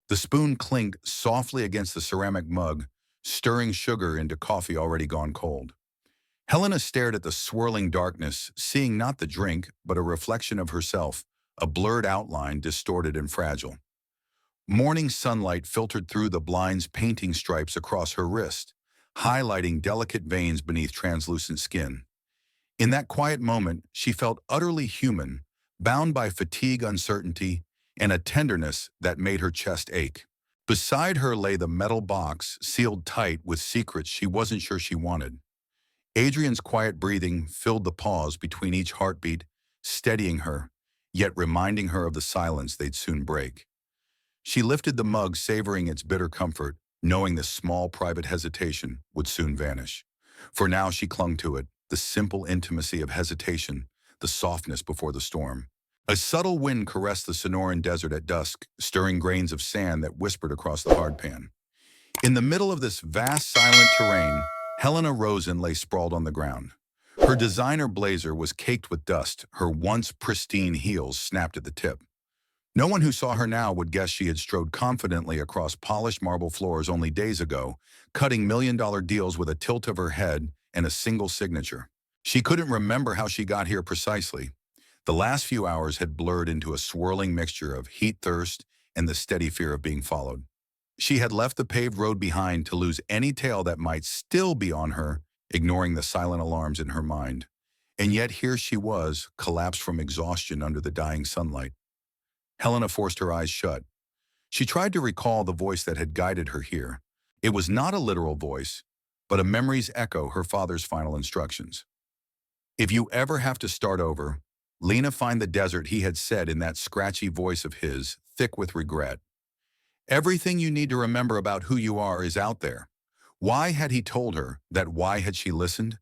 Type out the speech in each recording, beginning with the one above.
The spoon clinked softly against the ceramic mug, stirring sugar into coffee already gone cold. Helena stared at the swirling darkness, seeing not the drink, but a reflection of herself, a blurred outline, distorted and fragile. Morning sunlight filtered through the blind's painting stripes across her wrist, highlighting delicate veins beneath translucent skin. In that quiet moment, she felt utterly human, bound by fatigue, uncertainty, and a tenderness that made her chest ache. Beside her lay the metal box, sealed tight with secrets she wasn't sure she wanted. Adrian's quiet breathing filled the pause between each heartbeat, steadying her, yet reminding her of the silence they'd soon break. She lifted the mug, savoring its bitter comfort, knowing this small private hesitation would soon vanish. For now she clung to it, the simple intimacy of hesitation, the softness before the storm. A subtle wind caressed the Sonoran desert at dusk, stirring grains of sand that whispered across the hardpan. In the middle of this vast, silent terrain, Helena Rosen lay sprawled on the ground. Her designer blazer was caked with dust, her once pristine heels snapped at the tip. No one who saw her now would guess she had strode confidently across polished marble floors only days ago, cutting million-dollar deals with a tilt of her head and a single signature. She couldn't remember how she got here precisely. The last few hours had blurred into a swirling mixture of heat thirst and the steady fear of being followed. She had left the paved road behind to lose any tail that might still be on her, ignoring the silent alarms in her mind. And yet here she was, collapsed from exhaustion under the dying sunlight. Helena forced her eyes shut. She tried to recall the voice that had guided her here. It was not a literal voice, but a memory's echo, her father's final instructions. If you ever have to start over, Lena, find the desert, he had said in that scratchy voice of his, thick with regret. Everything you need to remember about who you are is out there. Why had he told her that? Why had she listened?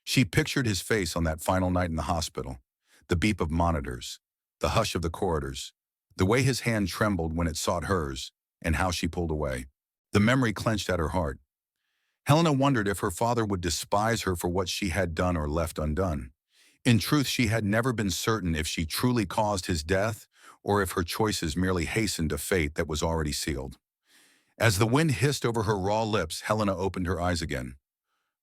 She pictured his face on that final night in the hospital, the beep of monitors, the hush of the corridors, the way his hand trembled when it sought hers, and how she pulled away. The memory clenched at her heart. Helena wondered if her father would despise her for what she had done or left undone. In truth, she had never been certain if she truly caused his death or if her choices merely hastened a fate that was already sealed. As the wind hissed over her raw lips, Helena opened her eyes again.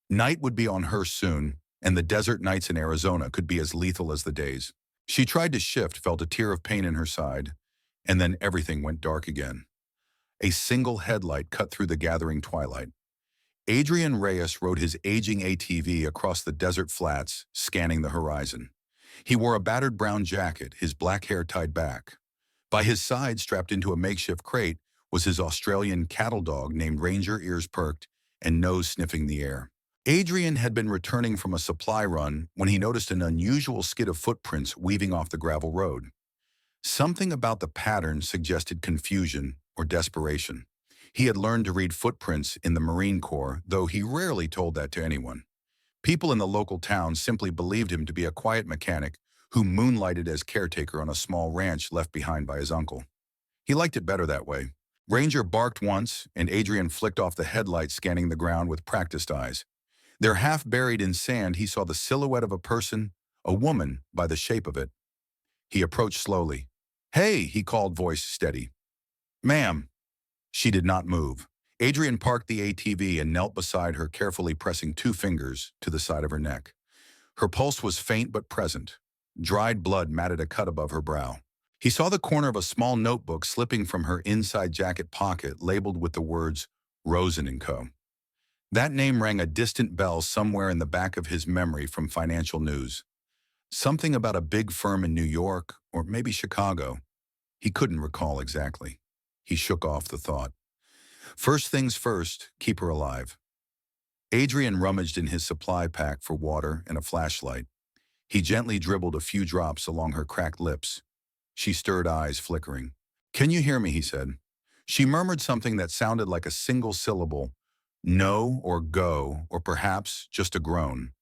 Night would be on her soon, and the desert nights in Arizona could be as lethal as the days. She tried to shift, felt a tear of pain in her side, and then everything went dark again. A single headlight cut through the gathering twilight. Adrian Reyes rode his aging ATV across the desert flats, scanning the horizon. He wore a battered brown jacket, his black hair tied back. By his side, strapped into a makeshift crate, was his Australian cattle dog named Ranger, ears perked and nose sniffing the air. Adrian had been returning from a supply run when he noticed an unusual skid of footprints weaving off the gravel road. Something about the pattern suggested confusion or desperation. He had learned to read footprints in the Marine Corps, though he rarely told that to anyone. People in the local town simply believed him to be a quiet mechanic who moonlighted as caretaker on a small ranch left behind by his uncle. He liked it better that way. Ranger barked once, and Adrian flicked off the headlight, scanning the ground with practiced eyes. There, half buried in sand, he saw the silhouette of a person, a woman, by the shape of it. He approached slowly. "Hey," he called, voice steady. "Ma'am." She did not move. Adrian parked the ATV and knelt beside her, carefully pressing 2 fingers to the side of her neck. Her pulse was faint but present. Dried blood matted a cut above her brow. He saw the corner of a small notebook slipping from her inside jacket pocket, labeled with the words Rosen & Co. That name rang a distant bell somewhere in the back of his memory from financial news. Something about a big firm in New York, or maybe Chicago. He couldn't recall exactly. He shook off the thought. First things first, keep her alive. Adrian rummaged in his supply pack for water and a flashlight. He gently dribbled a few drops along her cracked lips. She stirred, eyes flickering. "Can you hear me?" he said. She murmured something that sounded like a single syllable. No, or go, or perhaps just a groan.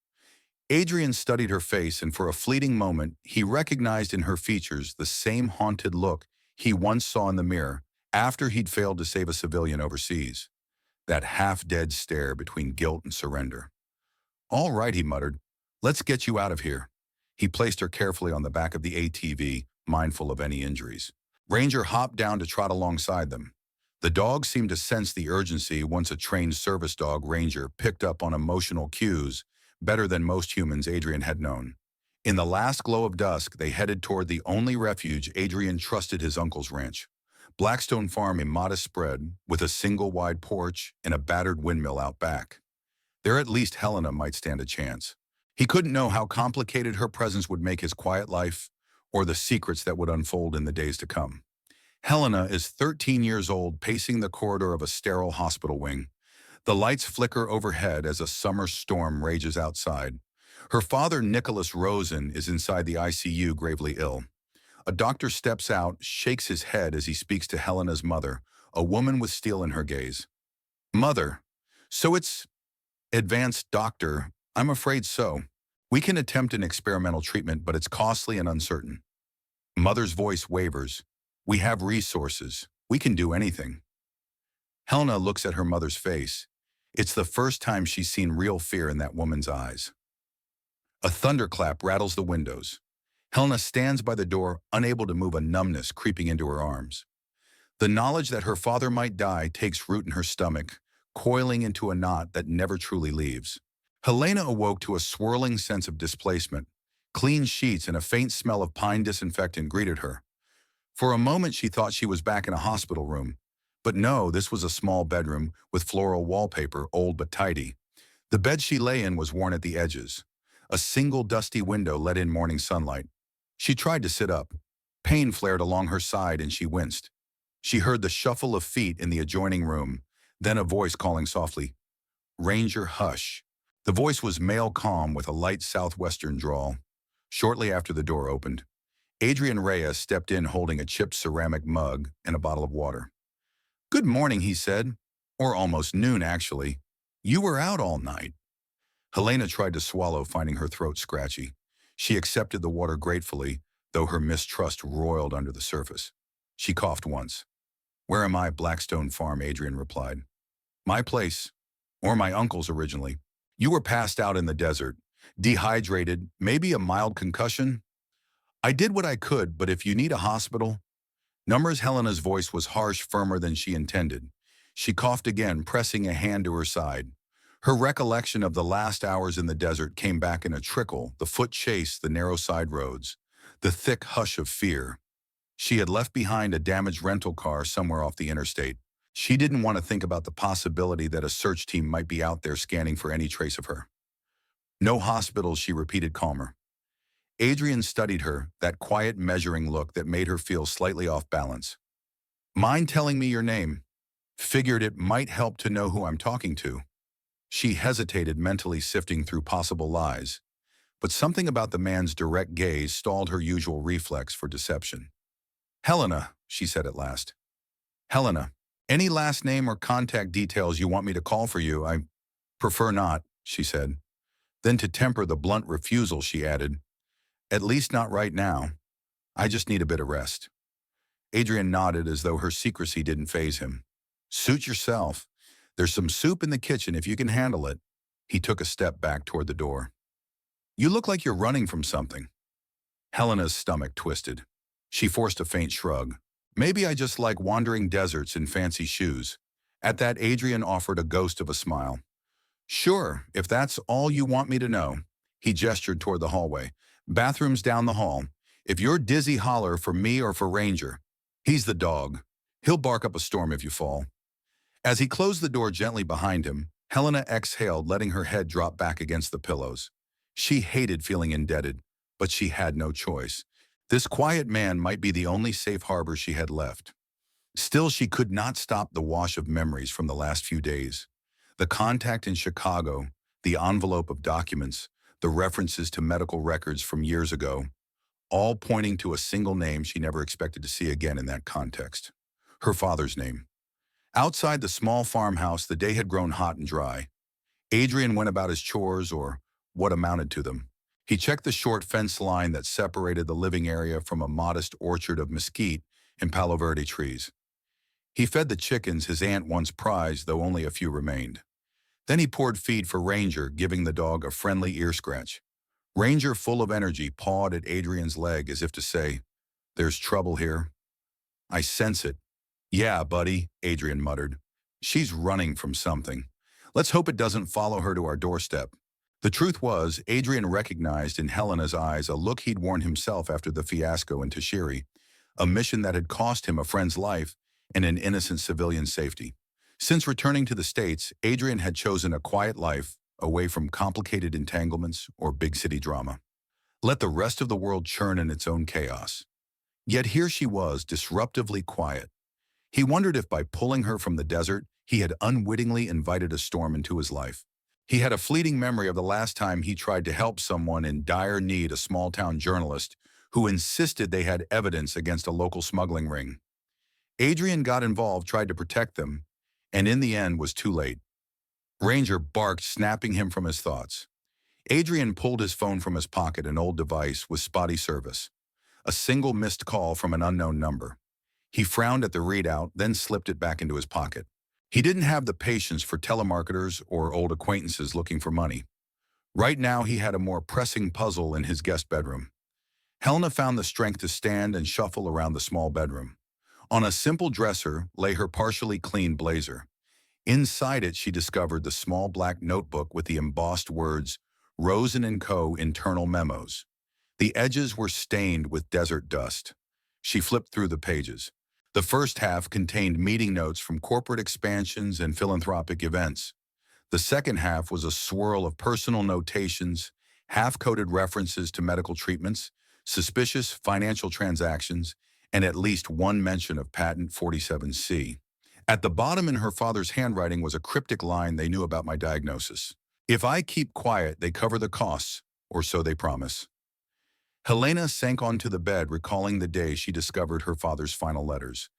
Adrian studied her face, and for a fleeting moment, he recognized in her features the same haunted look he once saw in the mirror after he'd failed to save a civilian overseas. That half-dead stare between guilt and surrender. "All right," he muttered. "Let's get you out of here." He placed her carefully on the back of the ATV, mindful of any injuries. Ranger hopped down to trot alongside them. The dog seemed to sense the urgency once a trained service dog ranger picked up on emotional cues better than most humans Adrian had known. In the last glow of dusk, they headed toward the only refuge Adrian trusted, his uncle's ranch. Blackstone Farm, a modest spread, with a single wide porch and a battered windmill out back. There at least Helena might stand a chance. He couldn't know how complicated her presence would make his quiet life, or the secrets that would unfold in the days to come. Helena is 13 years old, pacing the corridor of a sterile hospital wing. The lights flicker overhead as a summer storm rages outside. Her father, Nicholas Rosen, is inside the ICU, gravely ill. A doctor steps out, shakes his head as he speaks to Helena's mother, a woman with steel in her gaze. "Mother, so it's advanced, doctor. I'm afraid so. We can attempt an experimental treatment, but it's costly and uncertain." Mother's voice wavers. "We have resources. We can do anything." Helena looks at her mother's face. It's the first time she's seen real fear in that woman's eyes. A thunderclap rattles the windows. Helena stands by the door, unable to move, a numbness creeping into her arms. The knowledge that her father might die takes root in her stomach, coiling into a knot that never truly leaves. Helena awoke to a swirling sense of displacement. Clean sheets and a faint smell of pine disinfectant greeted her. For a moment she thought she was back in a hospital room. But no, this was a small bedroom with floral wallpaper, old but tidy. The bed she lay in was worn at the edges. A single dusty window let in morning sunlight. She tried to sit up. Pain flared along her side and she winced. She heard the shuffle of feet in the adjoining room, then a voice calling softly, "Ranger, hush." The voice was male, calm, with a light southwestern drawl. Shortly after the door opened, Adrian Reyes stepped in holding a chipped ceramic mug and a bottle of water. "Good morning," he said. "Or almost noon, actually. You were out all night." Helena tried to swallow, finding her throat scratchy. She accepted the water gratefully, though her mistrust roiled under the surface. She coughed once. "Where am I?" "Blackstone Farm," Adrian replied. "My place. Or my uncle's originally. You were passed out in the desert. Dehydrated, maybe a mild concussion. I did what I could, but if you need a hospital..." Numbers. Helena's voice was harsh, firmer than she intended. She coughed again, pressing a hand to her side. Her recollection of the last hours in the desert came back in a trickle, the foot chase, the narrow side roads, the thick hush of fear. She had left behind a damaged rental car somewhere off the interstate. She didn't want to think about the possibility that a search team might be out there scanning for any trace of her. "No hospitals," she repeated, calmer. Adrian studied her, that quiet, measuring look that made her feel slightly off balance. "Mind telling me your name? Figured it might help to know who I'm talking to." She hesitated, mentally sifting through possible lies, but something about the man's direct gaze stalled her usual reflex for deception. "Helena," she said at last. "Helena. Any last name or contact details you want me to call for you?" "I prefer not," she said. Then, to temper the blunt refusal, she added, "At least not right now. I just need a bit of rest." Adrian nodded as though her secrecy didn't faze him. "Suit yourself. There's some soup in the kitchen if you can handle it." He took a step back toward the door. "You look like you're running from something." Helena's stomach twisted. She forced a faint shrug. "Maybe I just like wandering deserts in fancy shoes." At that, Adrian offered a ghost of a smile. "Sure, if that's all you want me to know." He gestured toward the hallway. "Bathrooms down the hall. If you're dizzy, holler for me or for Ranger. He's the dog. He'll bark up a storm if you fall." As he closed the door gently behind him, Helena exhaled, letting her head drop back against the pillows. She hated feeling indebted, but she had no choice. This quiet man might be the only safe harbor she had left. Still, she could not stop the wash of memories from the last few days. The contact in Chicago, the envelope of documents, the references to medical records from years ago, all pointing to a single name she never expected to see again in that context. Her father's name. Outside the small farmhouse, the day had grown hot and dry. Adrian went about his chores, or what amounted to them. He checked the short fence line that separated the living area from a modest orchard of mesquite and palo verde trees. He fed the chickens his aunt once prized, though only a few remained. Then he poured feed for Ranger, giving the dog a friendly ear scratch. Ranger, full of energy, pawed at Adrian's leg as if to say, "There's trouble here. I sense it." Yeah, buddy, Adrian muttered. She's running from something. Let's hope it doesn't follow her to our doorstep. The truth was, Adrian recognized in Helena's eyes a look he'd worn himself after the fiasco in Tashiri, a mission that had cost him a friend's life and an innocent civilian's safety. Since returning to the States, Adrian had chosen a quiet life, away from complicated entanglements or big city drama. Let the rest of the world churn in its own chaos. Yet here she was, disruptively quiet. He wondered if by pulling her from the desert, he had unwittingly invited a storm into his life. He had a fleeting memory of the last time he tried to help someone in dire need, a small-town journalist who insisted they had evidence against a local smuggling ring. Adrian got involved, tried to protect them, and in the end was too late. Ranger barked, snapping him from his thoughts. Adrian pulled his phone from his pocket, an old device with spotty service. A single missed call from an unknown number. He frowned at the readout, then slipped it back into his pocket. He didn't have the patience for telemarketers or old acquaintances looking for money. Right now, he had a more pressing puzzle in his guest bedroom. Helena found the strength to stand and shuffle around the small bedroom. On a simple dresser lay her partially cleaned blazer. Inside it, she discovered the small black notebook with the embossed words, Rosen and Co. Internal Memos. The edges were stained with desert dust. She flipped through the pages. The first half contained meeting notes from corporate expansions and philanthropic events. The second half was a swirl of personal notations, half-coded references to medical treatments, suspicious financial transactions, and at least one mention of Patent 47C. At the bottom in her father's handwriting was a cryptic line they knew about my diagnosis. If I keep quiet, they cover the costs, or so they promise. Helena sank onto the bed, recalling the day she discovered her father's final letters.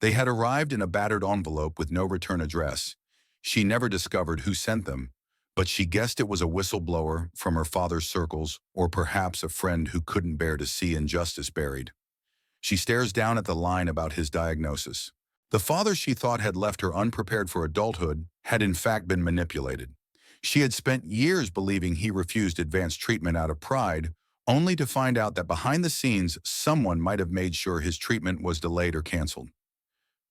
They had arrived in a battered envelope with no return address. She never discovered who sent them, but she guessed it was a whistleblower from her father's circles, or perhaps a friend who couldn't bear to see injustice buried. She stares down at the line about his diagnosis. The father she thought had left her unprepared for adulthood had in fact been manipulated. She had spent years believing he refused advanced treatment out of pride, only to find out that behind the scenes, someone might have made sure his treatment was delayed or canceled.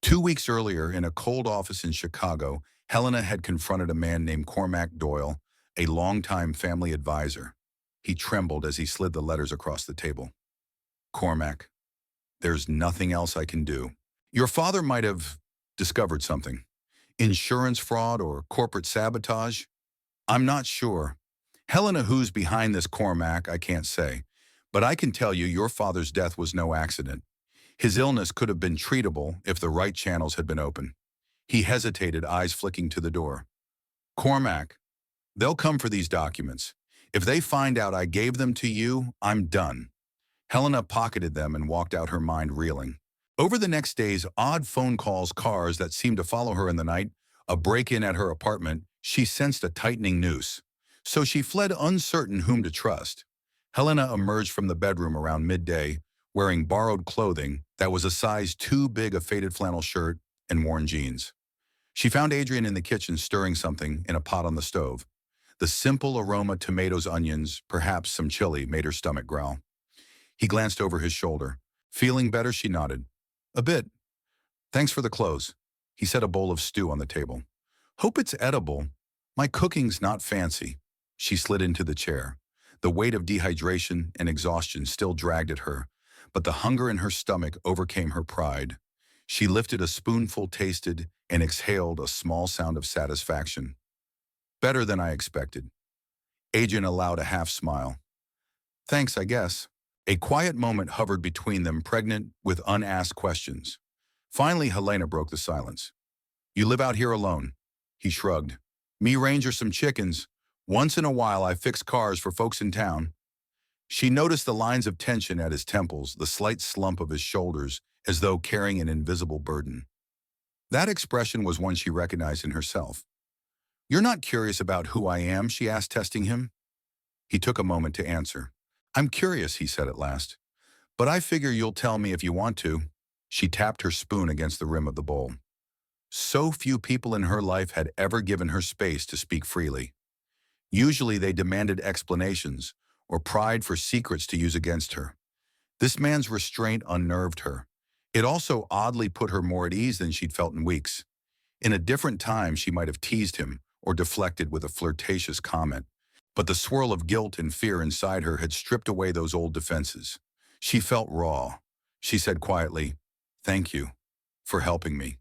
2 weeks earlier, in a cold office in Chicago, Helena had confronted a man named Cormac Doyle, a longtime family advisor. He trembled as he slid the letters across the table. Cormac, there's nothing else I can do. Your father might have discovered something. Insurance fraud or corporate sabotage? I'm not sure. Helena, who's behind this Cormac, I can't say. But I can tell you your father's death was no accident. His illness could have been treatable if the right channels had been open. He hesitated, eyes flicking to the door. Cormac, they'll come for these documents. If they find out I gave them to you, I'm done. Helena pocketed them and walked out, her mind reeling. Over the next days, odd phone calls, cars that seemed to follow her in the night, a break-in at her apartment, she sensed a tightening noose. So she fled, uncertain whom to trust. Helena emerged from the bedroom around midday, wearing borrowed clothing that was a size too big, a faded flannel shirt and worn jeans. She found Adrian in the kitchen stirring something in a pot on the stove. The simple aroma, tomatoes, onions, perhaps some chili, made her stomach growl. He glanced over his shoulder. Feeling better, she nodded. A bit. Thanks for the clothes. He set a bowl of stew on the table. Hope it's edible. My cooking's not fancy. She slid into the chair. The weight of dehydration and exhaustion still dragged at her, but the hunger in her stomach overcame her pride. She lifted a spoonful, tasted, and exhaled a small sound of satisfaction. Better than I expected. Adrian allowed a half smile. Thanks, I guess. A quiet moment hovered between them, pregnant with unasked questions. Finally, Helena broke the silence. You live out here alone? He shrugged. Me ranger some chickens. Once in a while, I fix cars for folks in town. She noticed the lines of tension at his temples, the slight slump of his shoulders, as though carrying an invisible burden. That expression was one she recognized in herself. You're not curious about who I am, she asked, testing him. He took a moment to answer. I'm curious, he said at last. But I figure you'll tell me if you want to. She tapped her spoon against the rim of the bowl. So few people in her life had ever given her space to speak freely. Usually they demanded explanations or pried for secrets to use against her. This man's restraint unnerved her. It also oddly put her more at ease than she'd felt in weeks. In a different time, she might have teased him or deflected with a flirtatious comment. But the swirl of guilt and fear inside her had stripped away those old defenses. She felt raw. She said quietly, "Thank you for helping me."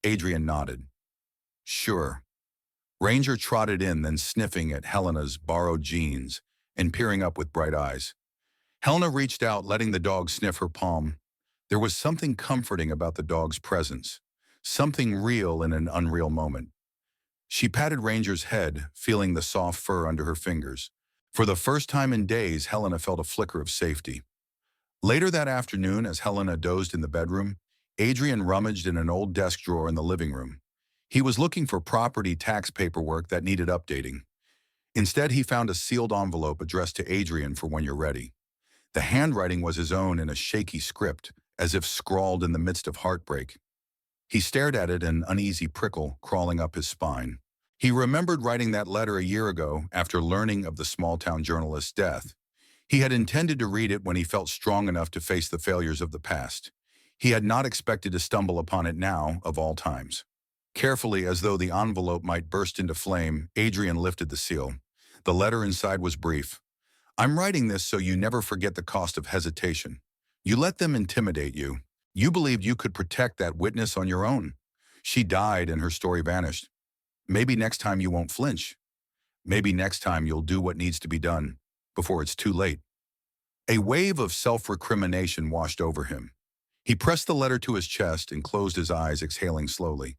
Adrian nodded. "Sure." Ranger trotted in, then sniffing at Helena's borrowed jeans and peering up with bright eyes. Helena reached out, letting the dog sniff her palm. There was something comforting about the dog's presence, something real in an unreal moment. She patted Ranger's head, feeling the soft fur under her fingers. For the first time in days, Helena felt a flicker of safety. Later that afternoon, as Helena dozed in the bedroom, Adrian rummaged in an old desk drawer in the living room. He was looking for property tax paperwork that needed updating. Instead, he found a sealed envelope addressed to Adrian for when you're ready. The handwriting was his own in a shaky script, as if scrawled in the midst of heartbreak. He stared at it, an uneasy prickle crawling up his spine. He remembered writing that letter a year ago after learning of the small-town journalist's death. He had intended to read it when he felt strong enough to face the failures of the past. He had not expected to stumble upon it now, of all times. Carefully, as though the envelope might burst into flame, Adrian lifted the seal. The letter inside was brief. "I'm writing this so you never forget the cost of hesitation. You let them intimidate you. You believed you could protect that witness on your own. She died and her story vanished. Maybe next time you won't flinch. Maybe next time you'll do what needs to be done before it's too late." A wave of self-recrimination washed over him. He pressed the letter to his chest and closed his eyes, exhaling slowly.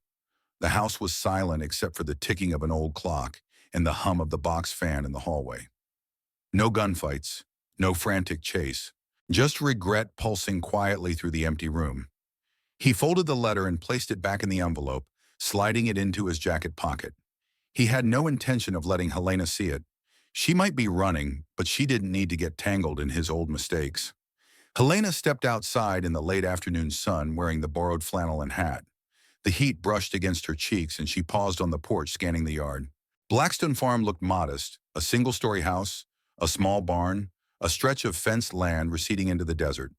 The house was silent except for the ticking of an old clock and the hum of the box fan in the hallway. No gunfights, no frantic chase, just regret pulsing quietly through the empty room. He folded the letter and placed it back in the envelope, sliding it into his jacket pocket. He had no intention of letting Helena see it. She might be running, but she didn't need to get tangled in his old mistakes. Helena stepped outside in the late afternoon sun wearing the borrowed flannel and hat. The heat brushed against her cheeks and she paused on the porch scanning the yard. Blackstone Farm looked modest, a single-story house, a small barn, a stretch of fenced land receding into the desert.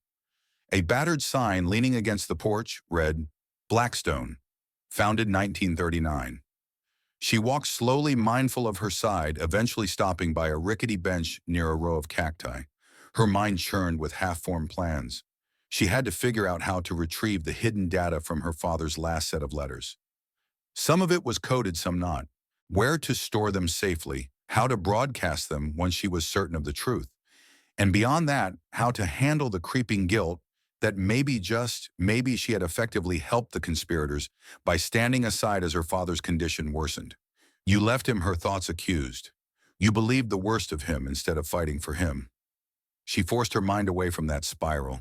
A battered sign leaning against the porch read, "Blackstone, founded 1939. She walked slowly, mindful of her side, eventually stopping by a rickety bench near a row of cacti. Her mind churned with half-formed plans. She had to figure out how to retrieve the hidden data from her father's last set of letters. Some of it was coded, some not. Where to store them safely, how to broadcast them once she was certain of the truth. And beyond that, how to handle the creeping guilt that maybe, just maybe, she had effectively helped the conspirators by standing aside as her father's condition worsened. You left him, her thoughts accused. You believed the worst of him instead of fighting for him. She forced her mind away from that spiral.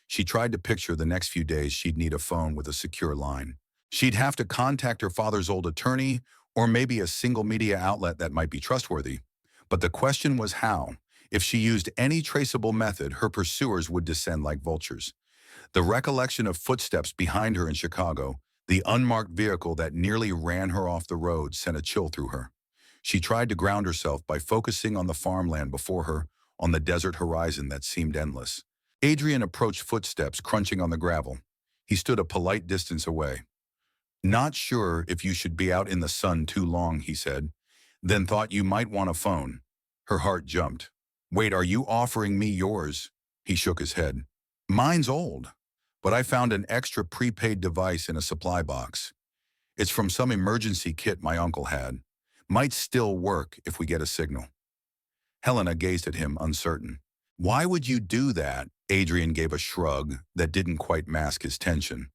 She tried to picture the next few days she'd need a phone with a secure line. She'd have to contact her father's old attorney, or maybe a single media outlet that might be trustworthy. But the question was how. If she used any traceable method, her pursuers would descend like vultures. The recollection of footsteps behind her in Chicago, the unmarked vehicle that nearly ran her off the road, sent a chill through her. She tried to ground herself by focusing on the farmland before her, on the desert horizon that seemed endless. Adrian approached, footsteps crunching on the gravel. He stood a polite distance away. "Not sure if you should be out in the sun too long," he said, "then thought you might want a phone." Her heart jumped. "Wait, are you offering me yours?" He shook his head. "Mine's old, but I found an extra prepaid device in a supply box. It's from some emergency kit my uncle had. Might still work if we get a signal." Helena gazed at him, uncertain. "Why would you do that?" Adrian gave a shrug that didn't quite mask his tension.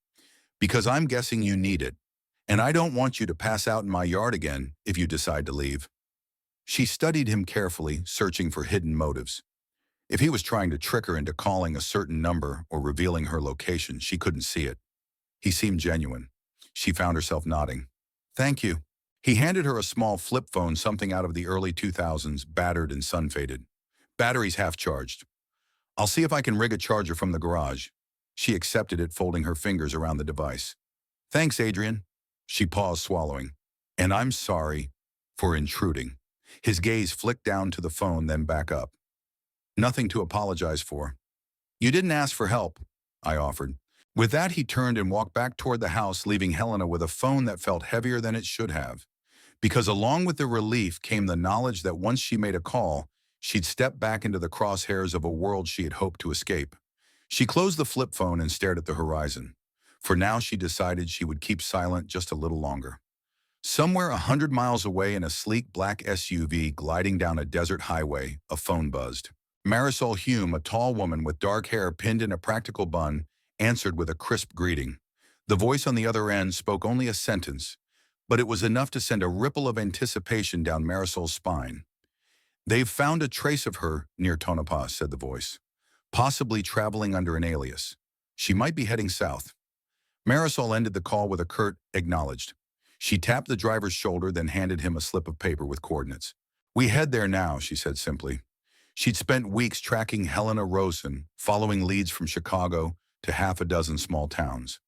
"Because I'm guessing you need it, and I don't want you to pass out in my yard again if you decide to leave." She studied him carefully, searching for hidden motives. If he was trying to trick her into calling a certain number or revealing her location, she couldn't see it. He seemed genuine. She found herself nodding. "Thank you." He handed her a small flip phone, something out of the early 2000s, battered and sun-faded. "Battery's half charged. I'll see if I can rig a charger from the garage." She accepted it, folding her fingers around the device. "Thanks, Adrian." She paused, swallowing. "And I'm sorry for intruding." His gaze flicked down to the phone, then back up. "Nothing to apologize for. You didn't ask for help," I offered. With that, he turned and walked back toward the house, leaving Helena with a phone that felt heavier than it should have. Because along with the relief came the knowledge that once she made a call, she'd step back into the crosshairs of a world she had hoped to escape. She closed the flip phone and stared at the horizon. For now, she decided she would keep silent just a little longer. Somewhere 100 miles away in a sleek black SUV gliding down a desert highway, a phone buzzed. Marisol Hume, a tall woman with dark hair pinned in a practical bun, answered with a crisp greeting. The voice on the other end spoke only a sentence, but it was enough to send a ripple of anticipation down Marisol's spine. "They've found a trace of her near Tonopah," said the voice. "Possibly traveling under an alias. She might be heading south." Marisol ended the call with a curt "acknowledged." She tapped the driver's shoulder, then handed him a slip of paper with coordinates. "We head there now," she said simply. She'd spent weeks tracking Helena Rosen, following leads from Chicago to half a dozen small towns.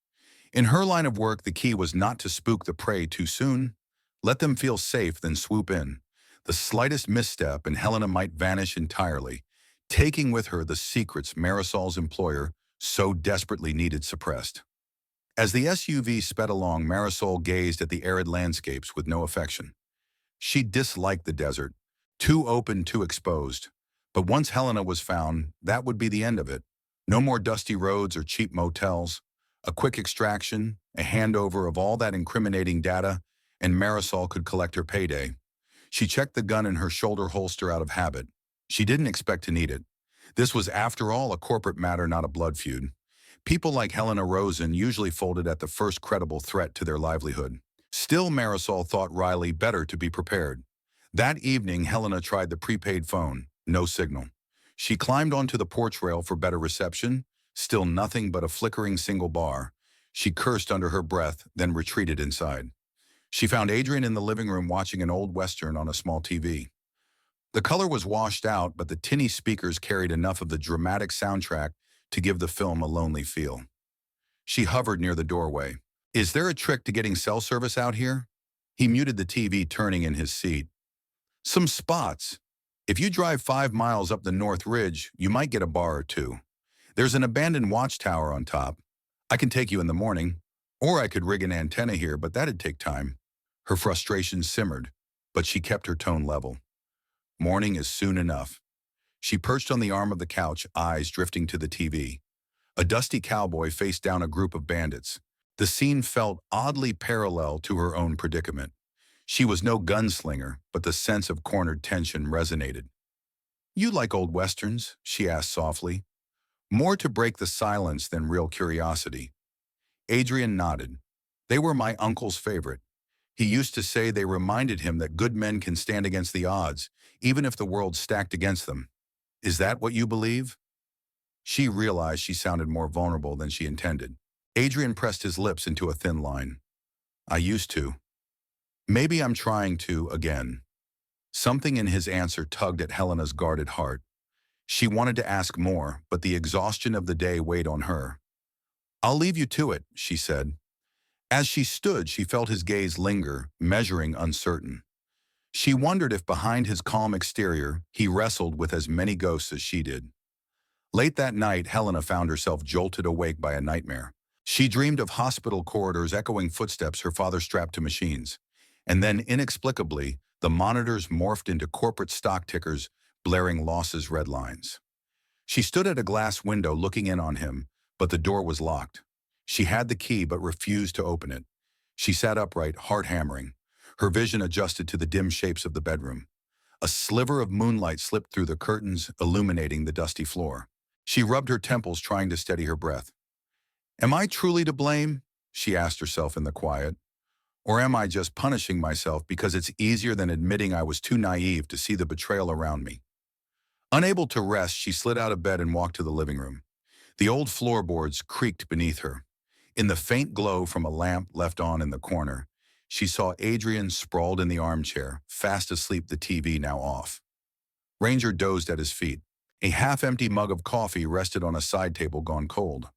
In her line of work, the key was not to spook the prey too soon. Let them feel safe, then swoop in. The slightest misstep and Helena might vanish entirely, taking with her the secrets Marisol's employer so desperately needed suppressed. As the SUV sped along, Marisol gazed at the arid landscapes with no affection. She disliked the desert, too open, too exposed. But once Helena was found, that would be the end of it. No more dusty roads or cheap motels. A quick extraction, a handover of all that incriminating data, and Marisol could collect her payday. She checked the gun in her shoulder holster out of habit. She didn't expect to need it. This was, after all, a corporate matter, not a blood feud. People like Helena Rosen usually folded at the first credible threat to their livelihood. Still, Marisol thought Riley better to be prepared. That evening, Helena tried the prepaid phone. No signal. She climbed onto the porch rail for better reception. Still nothing but a flickering single bar. She cursed under her breath, then retreated inside. She found Adrian in the living room watching an old Western on a small TV. The color was washed out, but the tinny speakers carried enough of the dramatic soundtrack to give the film a lonely feel. She hovered near the doorway. "Is there a trick to getting cell service out here?" He muted the TV, turning in his seat. "Some spots. If you drive 5 miles up the North Ridge, you might get a bar or two. There's an abandoned watchtower on top. I can take you in the morning. Or I could rig an antenna here, but that'd take time." Her frustration simmered, but she kept her tone level. "Morning is soon enough." She perched on the arm of the couch, eyes drifting to the TV. A dusty cowboy faced down a group of bandits. The scene felt oddly parallel to her own predicament. She was no gunslinger, but the sense of cornered tension resonated. "You like old westerns?" she asked softly, more to break the silence than real curiosity. Adrian nodded. "They were my uncle's favorite. He used to say they reminded him that good men can stand against the odds, even if the world's stacked against them. Is that what you believe?" She realized she sounded more vulnerable than she intended. Adrian pressed his lips into a thin line. "I used to. Maybe I'm trying to again." Something in his answer tugged at Helena's guarded heart. She wanted to ask more, but the exhaustion of the day weighed on her. "I'll leave you to it," she said. As she stood, she felt his gaze linger, measuring, uncertain. She wondered if behind his calm exterior, he wrestled with as many ghosts as she did. Late that night, Helena found herself jolted awake by a nightmare. She dreamed of hospital corridors echoing footsteps her father strapped to machines. And then, inexplicably, the monitors morphed into corporate stock tickers, blaring losses red lines. She stood at a glass window looking in on him, but the door was locked. She had the key but refused to open it. She sat upright, heart hammering. Her vision adjusted to the dim shapes of the bedroom. A sliver of moonlight slipped through the curtains, illuminating the dusty floor. She rubbed her temples, trying to steady her breath. "Am I truly to blame?" she asked herself in the quiet. "Or am I just punishing myself because it's easier than admitting I was too naive to see the betrayal around me?" Unable to rest, she slid out of bed and walked to the living room. The old floorboards creaked beneath her. In the faint glow from a lamp left on in the corner, she saw Adrian sprawled in the armchair, fast asleep, the TV now off. Ranger dozed at his feet. A half-empty mug of coffee rested on a side table gone cold.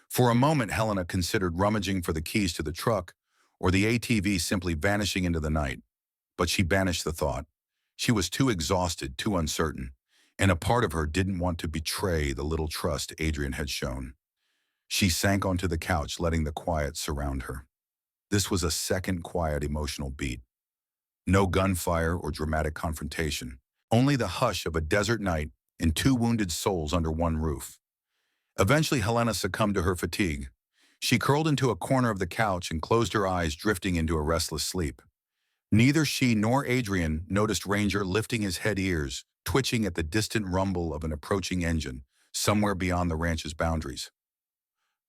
For a moment, Helena considered rummaging for the keys to the truck, or the ATV simply vanishing into the night. But she banished the thought. She was too exhausted, too uncertain, and a part of her didn't want to betray the little trust Adrian had shown. She sank onto the couch, letting the quiet surround her. This was a second quiet emotional beat. No gunfire or dramatic confrontation. Only the hush of a desert night and two wounded souls under one roof. Eventually, Helena succumbed to her fatigue. She curled into a corner of the couch and closed her eyes, drifting into a restless sleep. Neither she nor Adrian noticed Ranger lifting his head, ears twitching at the distant rumble of an approaching engine somewhere beyond the ranch's boundaries.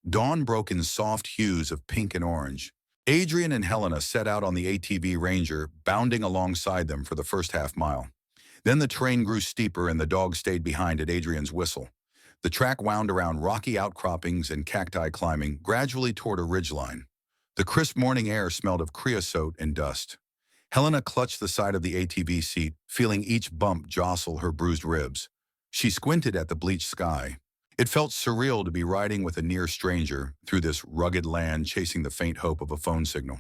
Dawn broke in soft hues of pink and orange. Adrian and Helena set out on the ATV Ranger, bounding alongside them for the first half-mile. Then the terrain grew steeper and the dog stayed behind at Adrian's whistle. The track wound around rocky outcroppings and cacti, climbing gradually toward a ridgeline. The crisp morning air smelled of creosote and dust. Helena clutched the side of the ATV seat, feeling each bump jostle her bruised ribs. She squinted at the bleached sky. It felt surreal to be riding with a near stranger through this rugged land, chasing the faint hope of a phone signal.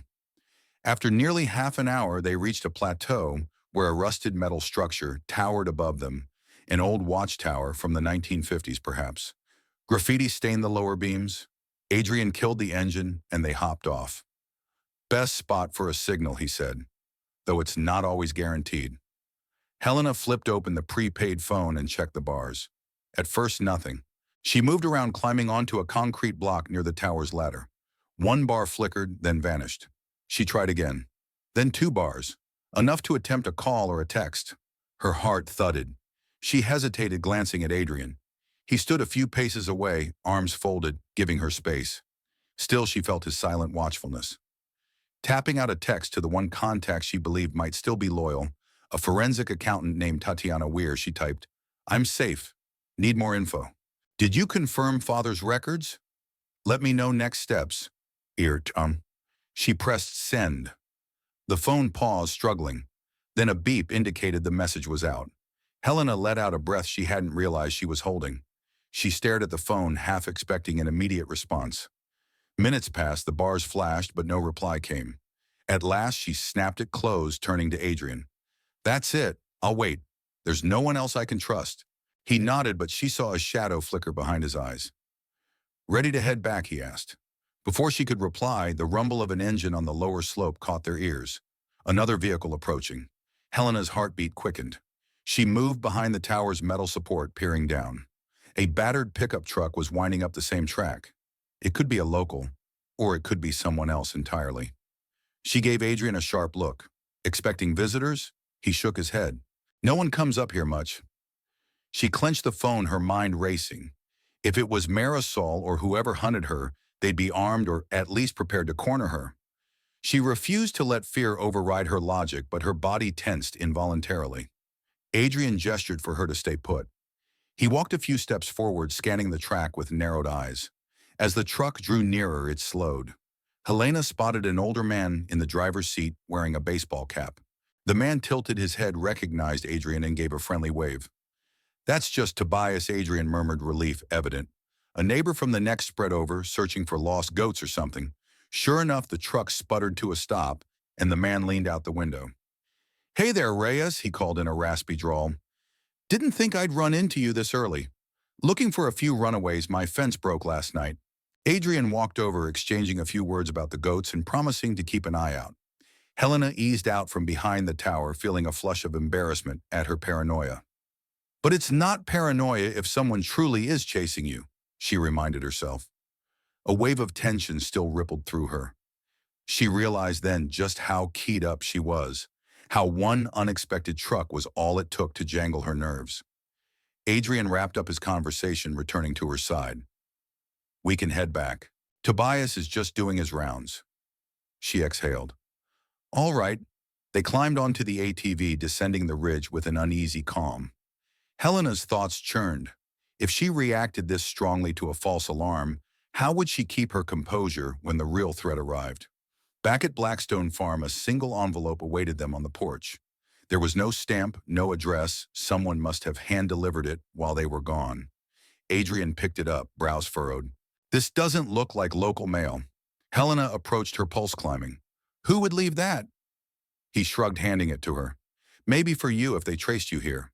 After nearly half an hour, they reached a plateau where a rusted metal structure towered above them, an old watchtower from the 1950s perhaps. Graffiti stained the lower beams. Adrian killed the engine and they hopped off. "Best spot for a signal," he said, "though it's not always guaranteed." Helena flipped open the prepaid phone and checked the bars. At first, nothing. She moved around, climbing onto a concrete block near the tower's ladder. One bar flickered, then vanished. She tried again. Then 2 bars, enough to attempt a call or a text. Her heart thudded. She hesitated, glancing at Adrian. He stood a few paces away, arms folded, giving her space. Still, she felt his silent watchfulness. Tapping out a text to the one contact she believed might still be loyal, a forensic accountant named Tatiana Weir, she typed, "I'm safe. Need more info. Did you confirm father's records? Let me know next steps." She pressed send. The phone paused, struggling. Then a beep indicated the message was out. Helena let out a breath she hadn't realized she was holding. She stared at the phone, half expecting an immediate response. Minutes passed, the bars flashed, but no reply came. At last, she snapped it closed, turning to Adrian. "That's it. I'll wait. There's no one else I can trust." He nodded, but she saw a shadow flicker behind his eyes. "Ready to head back?" he asked. Before she could reply, the rumble of an engine on the lower slope caught their ears. Another vehicle approaching. Helena's heartbeat quickened. She moved behind the tower's metal support, peering down. A battered pickup truck was winding up the same track. It could be a local, or it could be someone else entirely. She gave Adrian a sharp look. "Expecting visitors?" He shook his head. "No one comes up here much." She clenched the phone, her mind racing. If it was Marisol or whoever hunted her, they'd be armed or at least prepared to corner her. She refused to let fear override her logic, but her body tensed involuntarily. Adrian gestured for her to stay put. He walked a few steps forward, scanning the track with narrowed eyes. As the truck drew nearer, it slowed. Helena spotted an older man in the driver's seat wearing a baseball cap. The man tilted his head, recognized Adrian, and gave a friendly wave. "That's just Tobias," Adrian murmured, relief evident. "A neighbor from the next spread over, searching for lost goats or something." Sure enough, the truck sputtered to a stop, and the man leaned out the window. "Hey there, Reyes," he called in a raspy drawl. "Didn't think I'd run into you this early. Looking for a few runaways. My fence broke last night." Adrian walked over, exchanging a few words about the goats and promising to keep an eye out. Helena eased out from behind the tower, feeling a flush of embarrassment at her paranoia. "But it's not paranoia if someone truly is chasing you," she reminded herself. A wave of tension still rippled through her. She realized then just how keyed up she was, how one unexpected truck was all it took to jangle her nerves. Adrian wrapped up his conversation, returning to her side. "We can head back. Tobias is just doing his rounds." She exhaled. "All right." They climbed onto the ATV, descending the ridge with an uneasy calm. Helena's thoughts churned. If she reacted this strongly to a false alarm, how would she keep her composure when the real threat arrived? Back at Blackstone Farm, a single envelope awaited them on the porch. There was no stamp, no address. Someone must have hand-delivered it while they were gone. Adrian picked it up, brows furrowed. "This doesn't look like local mail." Helena approached, her pulse climbing. "Who would leave that?" He shrugged, handing it to her. "Maybe for you if they traced you here."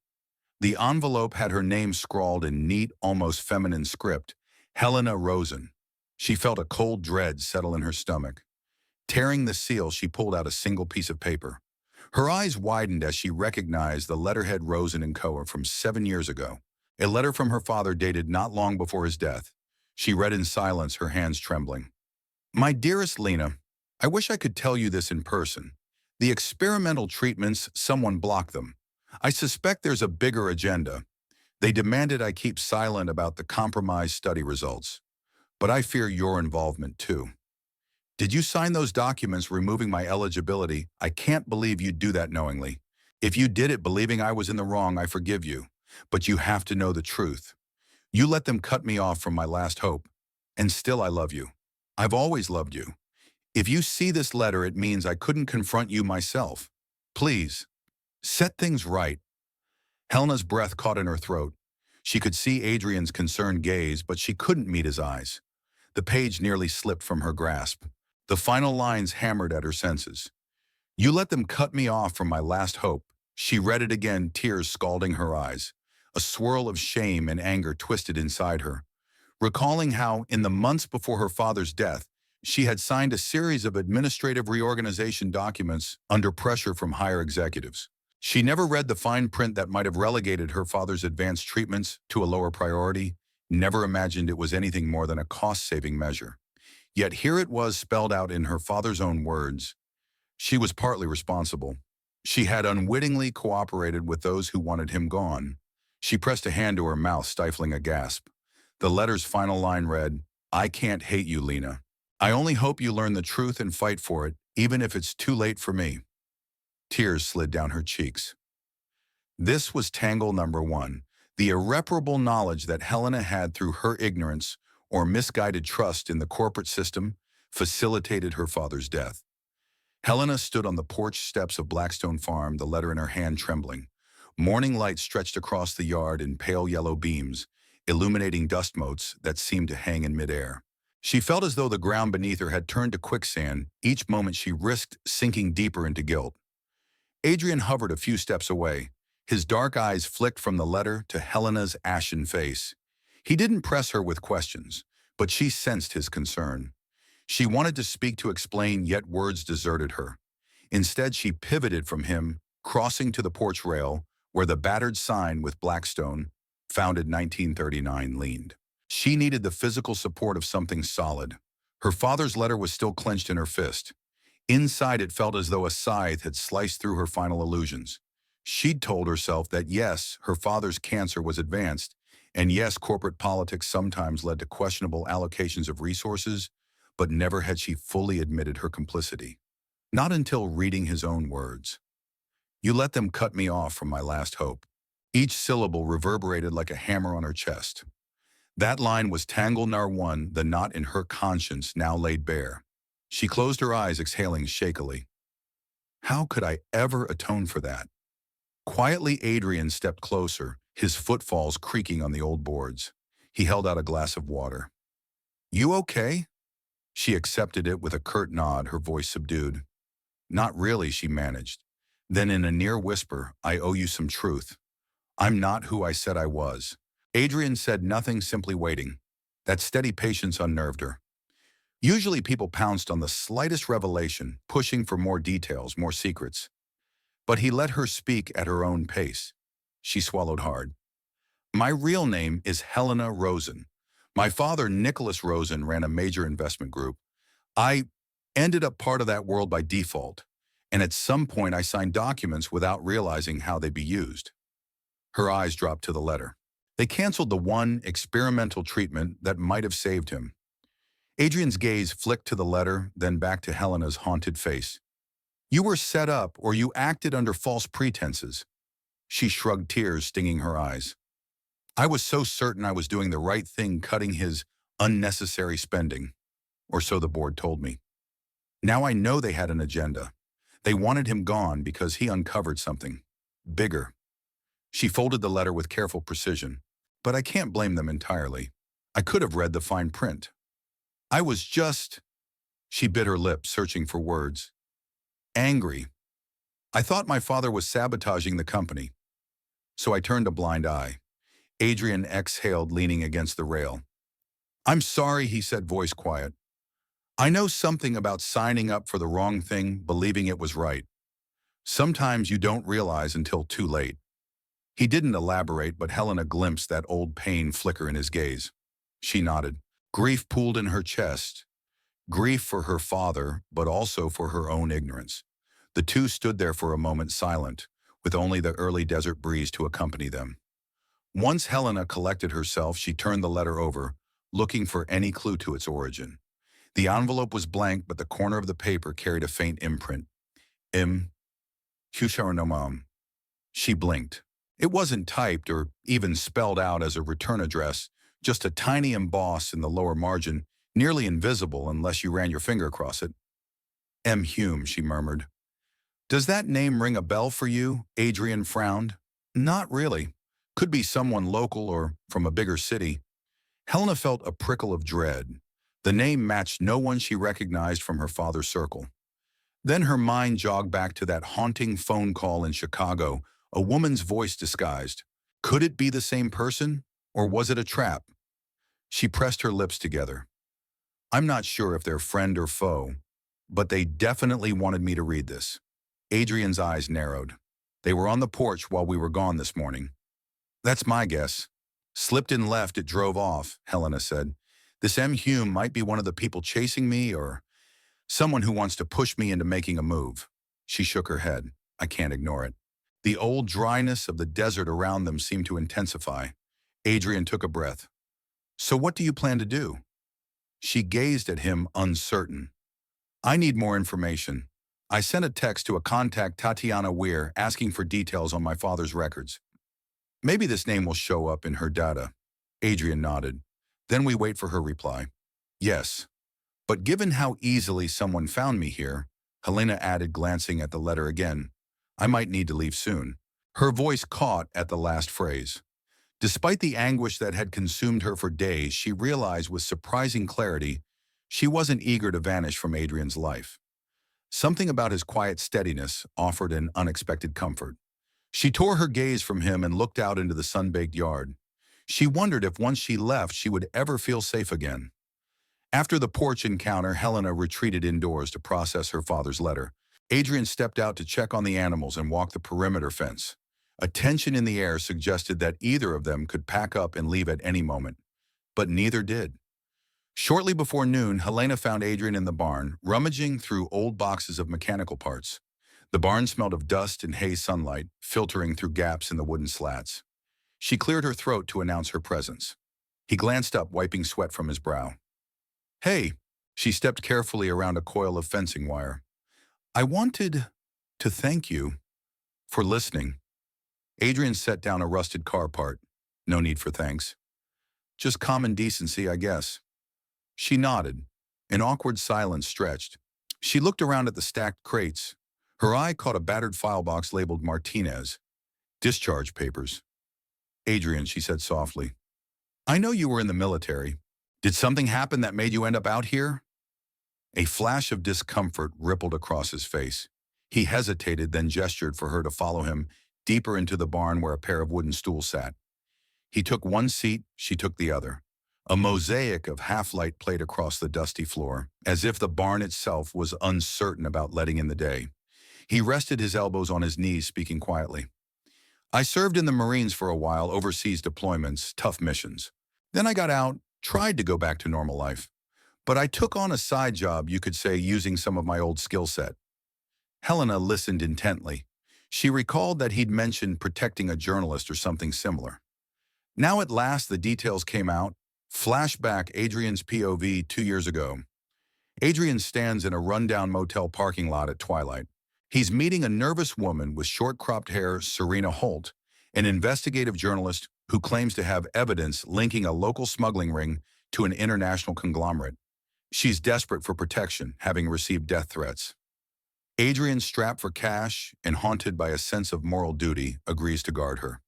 The envelope had her name scrawled in neat, almost feminine script, Helena Rosen. She felt a cold dread settle in her stomach. Tearing the seal, she pulled out a single piece of paper. Her eyes widened as she recognized the letterhead Rosen and Co. from 7 years ago. A letter from her father dated not long before his death. She read in silence, her hands trembling. My dearest Lena, I wish I could tell you this in person. The experimental treatments, someone blocked them. I suspect there's a bigger agenda. They demanded I keep silent about the compromised study results. But I fear your involvement too. Did you sign those documents removing my eligibility? I can't believe you'd do that knowingly. If you did it believing I was in the wrong, I forgive you. But you have to know the truth. You let them cut me off from my last hope. And still I love you. I've always loved you. If you see this letter, it means I couldn't confront you myself. Please, set things right. Helena's breath caught in her throat. She could see Adrian's concerned gaze, but she couldn't meet his eyes. The page nearly slipped from her grasp. The final lines hammered at her senses. You let them cut me off from my last hope. She read it again, tears scalding her eyes. A swirl of shame and anger twisted inside her. Recalling how, in the months before her father's death, she had signed a series of administrative reorganization documents under pressure from higher executives. She never read the fine print that might have relegated her father's advanced treatments to a lower priority, never imagined it was anything more than a cost-saving measure. Yet here it was spelled out in her father's own words. She was partly responsible. She had unwittingly cooperated with those who wanted him gone. She pressed a hand to her mouth, stifling a gasp. The letter's final line read, I can't hate you, Lena. I only hope you learn the truth and fight for it, even if it's too late for me. Tears slid down her cheeks. This was tangle number one, the irreparable knowledge that Helena had through her ignorance or misguided trust in the corporate system facilitated her father's death. Helena stood on the porch steps of Blackstone Farm, the letter in her hand trembling. Morning light stretched across the yard in pale yellow beams, illuminating dust motes that seemed to hang in midair. She felt as though the ground beneath her had turned to quicksand. Each moment she risked sinking deeper into guilt. Adrian hovered a few steps away. His dark eyes flicked from the letter to Helena's ashen face. He didn't press her with questions, but she sensed his concern. She wanted to speak, to explain, yet words deserted her. Instead, she pivoted from him, crossing to the porch rail, where the battered sign with Blackstone, founded 1939, leaned. She needed the physical support of something solid. Her father's letter was still clenched in her fist. Inside, it felt as though a scythe had sliced through her final illusions. She'd told herself that yes, her father's cancer was advanced, and yes, corporate politics sometimes led to questionable allocations of resources, but never had she fully admitted her complicity. Not until reading his own words. You let them cut me off from my last hope. Each syllable reverberated like a hammer on her chest. That line was tangle nar one, the knot in her conscience now laid bare. She closed her eyes, exhaling shakily. How could I ever atone for that? Quietly, Adrian stepped closer, his footfalls creaking on the old boards. He held out a glass of water. You okay? She accepted it with a curt nod, her voice subdued. Not really, she managed. Then in a near whisper, I owe you some truth. I'm not who I said I was. Adrian said nothing, simply waiting. That steady patience unnerved her. Usually people pounced on the slightest revelation, pushing for more details, more secrets. But he let her speak at her own pace. She swallowed hard. My real name is Helena Rosen. My father, Nicholas Rosen, ran a major investment group. I ended up part of that world by default, and at some point I signed documents without realizing how they'd be used. Her eyes dropped to the letter. They canceled the one experimental treatment that might have saved him. Adrian's gaze flicked to the letter, then back to Helena's haunted face. You were set up, or you acted under false pretenses. She shrugged, tears stinging her eyes. I was so certain I was doing the right thing, cutting his unnecessary spending, or so the board told me. Now I know they had an agenda. They wanted him gone because he uncovered something bigger. She folded the letter with careful precision, but I can't blame them entirely. I could have read the fine print. I was just, she bit her lip, searching for words. Angry. I thought my father was sabotaging the company. So I turned a blind eye. Adrian exhaled, leaning against the rail. I'm sorry, he said, voice quiet. I know something about signing up for the wrong thing, believing it was right. Sometimes you don't realize until too late. He didn't elaborate, but Helena glimpsed that old pain flicker in his gaze. She nodded. Grief pooled in her chest. Grief for her father, but also for her own ignorance. The two stood there for a moment silent, with only the early desert breeze to accompany them. Once Helena collected herself, she turned the letter over, looking for any clue to its origin. The envelope was blank, but the corner of the paper carried a faint imprint. M. Husharanamam. She blinked. It wasn't typed or even spelled out as a return address, just a tiny emboss in the lower margin, nearly invisible unless you ran your finger across it. M. Hume, she murmured. Does that name ring a bell for you? Adrian frowned. Not really. Could be someone local or from a bigger city. Helena felt a prickle of dread. The name matched no one she recognized from her father's circle. Then her mind jogged back to that haunting phone call in Chicago, a woman's voice disguised. Could it be the same person, or was it a trap? She pressed her lips together. I'm not sure if they're friend or foe, but they definitely wanted me to read this. Adrian's eyes narrowed. They were on the porch while we were gone this morning. That's my guess. Slipped and left, it drove off, Helena said. This M. Hume might be one of the people chasing me or someone who wants to push me into making a move. She shook her head. I can't ignore it. The old dryness of the desert around them seemed to intensify. Adrian took a breath. So what do you plan to do? She gazed at him, uncertain. I need more information. I sent a text to a contact, Tatiana Weir, asking for details on my father's records. Maybe this name will show up in her data. Adrian nodded. Then we wait for her reply. Yes. But given how easily someone found me here, Helena added, glancing at the letter again, I might need to leave soon. Her voice caught at the last phrase. Despite the anguish that had consumed her for days, she realized with surprising clarity she wasn't eager to vanish from Adrian's life. Something about his quiet steadiness offered an unexpected comfort. She tore her gaze from him and looked out into the sun-baked yard. She wondered if once she left she would ever feel safe again. After the porch encounter, Helena retreated indoors to process her father's letter. Adrian stepped out to check on the animals and walk the perimeter fence. A tension in the air suggested that either of them could pack up and leave at any moment. But neither did. Shortly before noon, Helena found Adrian in the barn, rummaging through old boxes of mechanical parts. The barn smelled of dust and haze sunlight, filtering through gaps in the wooden slats. She cleared her throat to announce her presence. He glanced up, wiping sweat from his brow. Hey, she stepped carefully around a coil of fencing wire. I wanted to thank you for listening. Adrian set down a rusted car part. No need for thanks. Just common decency, I guess. She nodded. An awkward silence stretched. She looked around at the stacked crates. Her eye caught a battered file box labeled Martinez. Discharge papers. Adrian, she said softly. I know you were in the military. Did something happen that made you end up out here? A flash of discomfort rippled across his face. He hesitated, then gestured for her to follow him deeper into the barn where a pair of wooden stools sat. He took one seat, she took the other. A mosaic of half-light played across the dusty floor, as if the barn itself was uncertain about letting in the day. He rested his elbows on his knees, speaking quietly. I served in the Marines for a while, overseas deployments, tough missions. Then I got out, tried to go back to normal life. But I took on a side job, you could say, using some of my old skill set. Helena listened intently. She recalled that he'd mentioned protecting a journalist or something similar. Now at last the details came out. Flashback Adrian's POV 2 years ago. Adrian stands in a rundown motel parking lot at twilight. He's meeting a nervous woman with short-cropped hair, Serena Holt, an investigative journalist who claims to have evidence linking a local smuggling ring to an international conglomerate. She's desperate for protection, having received death threats. Adrian, strapped for cash and haunted by a sense of moral duty, agrees to guard her.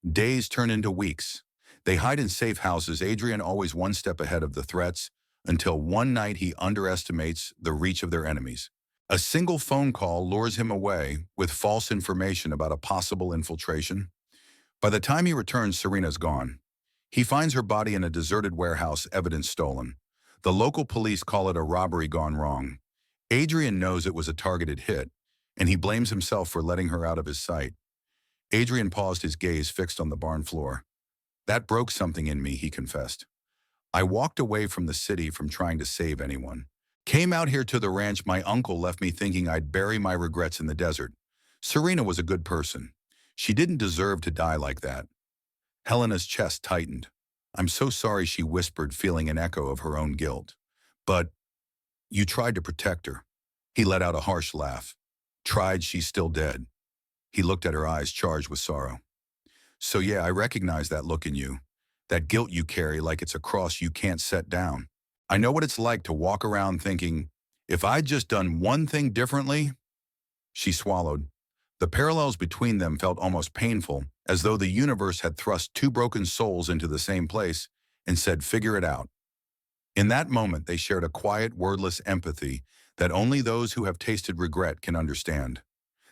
Days turn into weeks. They hide in safe houses, Adrian always one step ahead of the threats, until one night he underestimates the reach of their enemies. A single phone call lures him away with false information about a possible infiltration. By the time he returns, Serena's gone. He finds her body in a deserted warehouse, evidence stolen. The local police call it a robbery gone wrong. Adrian knows it was a targeted hit, and he blames himself for letting her out of his sight. Adrian paused, his gaze fixed on the barn floor. That broke something in me, he confessed. I walked away from the city from trying to save anyone. Came out here to the ranch, my uncle left me thinking I'd bury my regrets in the desert. Serena was a good person. She didn't deserve to die like that. Helena's chest tightened. I'm so sorry, she whispered, feeling an echo of her own guilt. But you tried to protect her. He let out a harsh laugh. Tried, she's still dead. He looked at her eyes charged with sorrow. So yeah, I recognize that look in you. That guilt you carry like it's a cross you can't set down. I know what it's like to walk around thinking, if I'd just done one thing differently. She swallowed. The parallels between them felt almost painful, as though the universe had thrust two broken souls into the same place and said, figure it out. In that moment, they shared a quiet, wordless empathy that only those who have tasted regret can understand.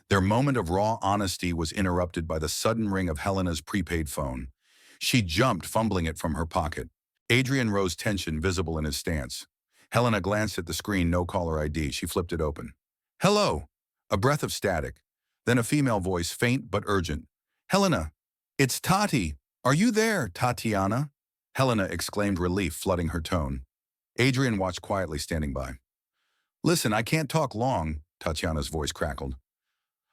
Their moment of raw honesty was interrupted by the sudden ring of Helena's prepaid phone. She jumped, fumbling it from her pocket. Adrian rose, tension visible in his stance. Helena glanced at the screen, no caller ID. She flipped it open. Hello. A breath of static. Then a female voice, faint but urgent. Helena, it's Tati. Are you there, Tatiana? Helena exclaimed, relief flooding her tone. Adrian watched quietly, standing by. Listen, I can't talk long, Tatiana's voice crackled.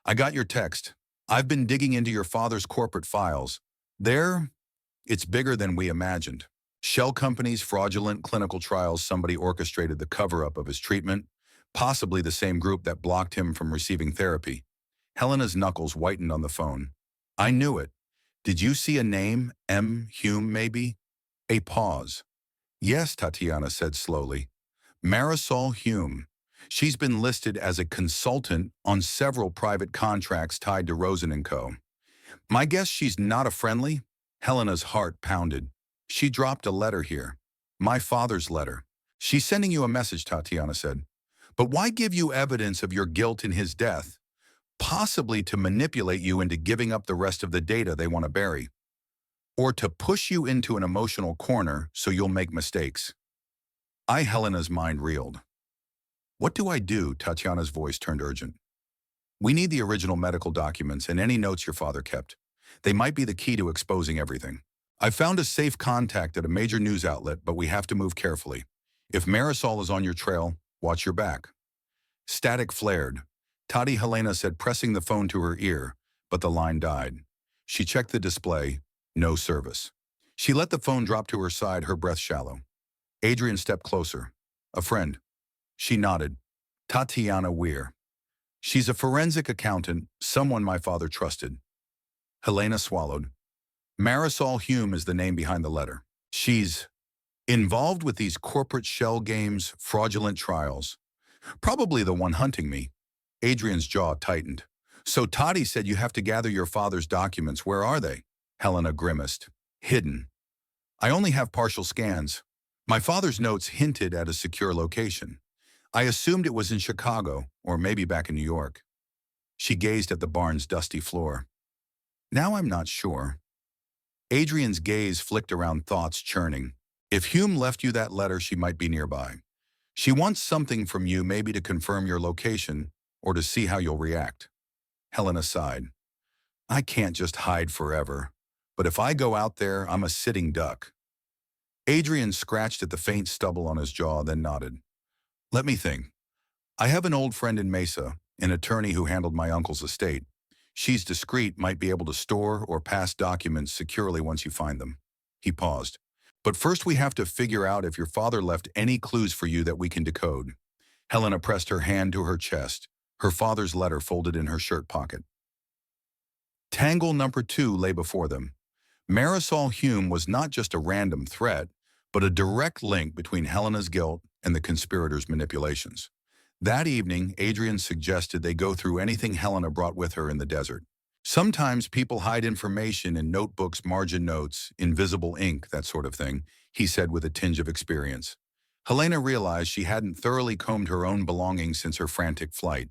I got your text. I've been digging into your father's corporate files. It's bigger than we imagined. Shell companies, fraudulent clinical trials, somebody orchestrated the cover-up of his treatment, possibly the same group that blocked him from receiving therapy. Helena's knuckles whitened on the phone. I knew it. Did you see a name? M. Hume, maybe? A pause. Yes, Tatiana said slowly. Marisol Hume. She's been listed as a consultant on several private contracts tied to Rosen & Co. My guess she's not a friendly? Helena's heart pounded. She dropped a letter here. My father's letter. She's sending you a message, Tatiana said. But why give you evidence of your guilt in his death? Possibly to manipulate you into giving up the rest of the data they want to bury. Or to push you into an emotional corner so you'll make mistakes. Helena's mind reeled. What do I do? Tatiana's voice turned urgent. We need the original medical documents and any notes your father kept. They might be the key to exposing everything. I've found a safe contact at a major news outlet, but we have to move carefully. If Marisol is on your trail, watch your back. Static flared. Tati, Helena said, pressing the phone to her ear, but the line died. She checked the display. No service. She let the phone drop to her side, her breath shallow. Adrian stepped closer. A friend. She nodded. Tatiana Weir. She's a forensic accountant, someone my father trusted. Helena swallowed. Marisol Hume is the name behind the letter. She's involved with these corporate shell games, fraudulent trials. Probably the one hunting me. Adrian's jaw tightened. So Tati said you have to gather your father's documents. Where are they? Helena grimaced. Hidden. I only have partial scans. My father's notes hinted at a secure location. I assumed it was in Chicago, or maybe back in New York. She gazed at the barn's dusty floor. Now I'm not sure. Adrian's gaze flicked around, thoughts churning. If Hume left you that letter, she might be nearby. She wants something from you, maybe to confirm your location, or to see how you'll react. Helena sighed. I can't just hide forever. But if I go out there, I'm a sitting duck. Adrian scratched at the faint stubble on his jaw, then nodded. Let me think. I have an old friend in Mesa, an attorney who handled my uncle's estate. She's discreet, might be able to store or pass documents securely once you find them. He paused. But first we have to figure out if your father left any clues for you that we can decode. Helena pressed her hand to her chest, her father's letter folded in her shirt pocket. Tangle number 2 lay before them. Marisol Hume was not just a random threat, but a direct link between Helena's guilt and the conspirators' manipulations. That evening, Adrian suggested they go through anything Helena brought with her in the desert. Sometimes people hide information in notebooks, margin notes, invisible ink, that sort of thing, he said with a tinge of experience. Helena realized she hadn't thoroughly combed her own belongings since her frantic flight.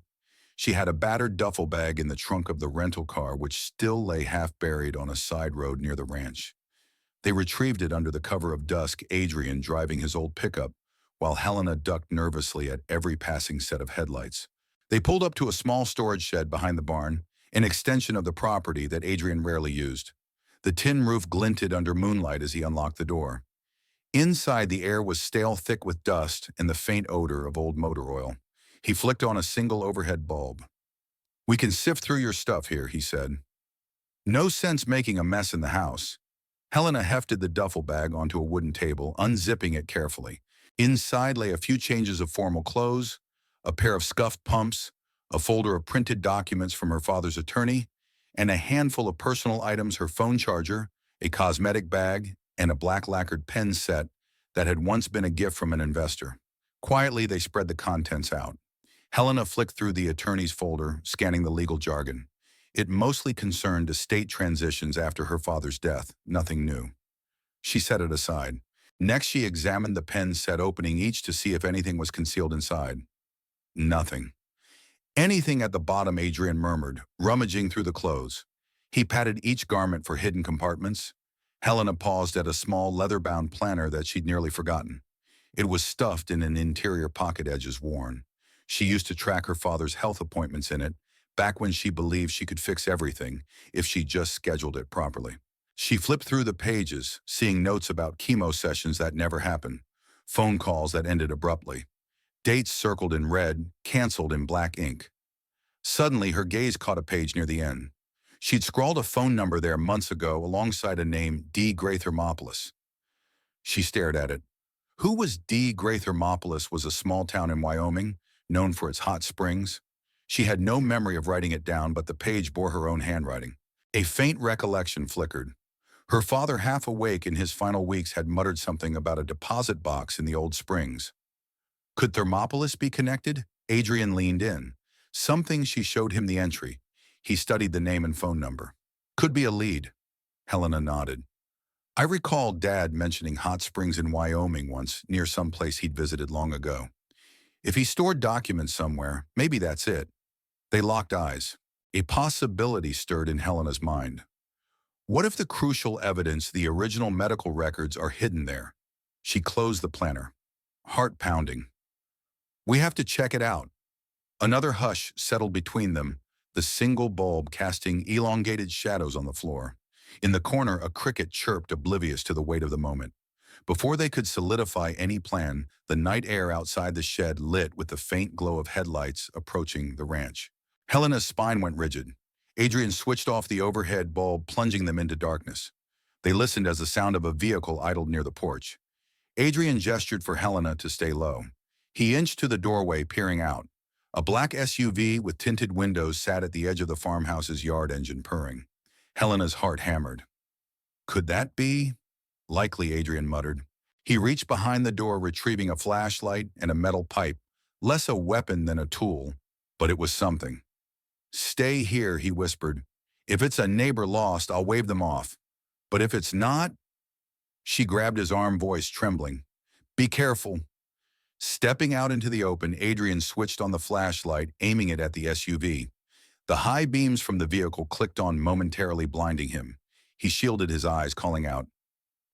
She had a battered duffel bag in the trunk of the rental car, which still lay half buried on a side road near the ranch. They retrieved it under the cover of dusk, Adrian driving his old pickup, while Helena ducked nervously at every passing set of headlights. They pulled up to a small storage shed behind the barn, an extension of the property that Adrian rarely used. The tin roof glinted under moonlight as he unlocked the door. Inside, the air was stale thick with dust and the faint odor of old motor oil. He flicked on a single overhead bulb. "We can sift through your stuff here," he said. "No sense making a mess in the house." Helena hefted the duffel bag onto a wooden table, unzipping it carefully. Inside lay a few changes of formal clothes, a pair of scuffed pumps, a folder of printed documents from her father's attorney, and a handful of personal items: her phone charger, a cosmetic bag, and a black lacquered pen set that had once been a gift from an investor. Quietly, they spread the contents out. Helena flicked through the attorney's folder, scanning the legal jargon. It mostly concerned estate transitions after her father's death, nothing new. She set it aside. Next, she examined the pen set, opening each to see if anything was concealed inside. Nothing. "Anything at the bottom," Adrian murmured, rummaging through the clothes. He patted each garment for hidden compartments. Helena paused at a small leather-bound planner that she'd nearly forgotten. It was stuffed in an interior pocket, edges worn. She used to track her father's health appointments in it, back when she believed she could fix everything if she just scheduled it properly. She flipped through the pages, seeing notes about chemo sessions that never happened, phone calls that ended abruptly, dates circled in red, canceled in black ink. Suddenly, her gaze caught a page near the end. She'd scrawled a phone number there months ago alongside a name, D. Gray Thermopolis. She stared at it. Who was D. Gray Thermopolis? Was a small town in Wyoming, known for its hot springs. She had no memory of writing it down, but the page bore her own handwriting. A faint recollection flickered. Her father, half awake in his final weeks, had muttered something about a deposit box in the old springs. Could Thermopolis be connected? Adrian leaned in. Something. She showed him the entry. He studied the name and phone number. Could be a lead. Helena nodded. I recalled Dad mentioning hot springs in Wyoming once, near some place he'd visited long ago. If he stored documents somewhere, maybe that's it. They locked eyes. A possibility stirred in Helena's mind. What if the crucial evidence, the original medical records, are hidden there? She closed the planner. Heart pounding. We have to check it out. Another hush settled between them, the single bulb casting elongated shadows on the floor. In the corner, a cricket chirped, oblivious to the weight of the moment. Before they could solidify any plan, the night air outside the shed lit with the faint glow of headlights approaching the ranch. Helena's spine went rigid. Adrian switched off the overhead bulb, plunging them into darkness. They listened as the sound of a vehicle idled near the porch. Adrian gestured for Helena to stay low. He inched to the doorway, peering out. A black SUV with tinted windows sat at the edge of the farmhouse's yard, engine purring. Helena's heart hammered. Could that be? Likely, Adrian muttered. He reached behind the door, retrieving a flashlight and a metal pipe, less a weapon than a tool, but it was something. Stay here, he whispered. If it's a neighbor lost, I'll wave them off. But if it's not? She grabbed his arm, voice trembling. Be careful. Stepping out into the open, Adrian switched on the flashlight, aiming it at the SUV. The high beams from the vehicle clicked on, momentarily blinding him. He shielded his eyes, calling out,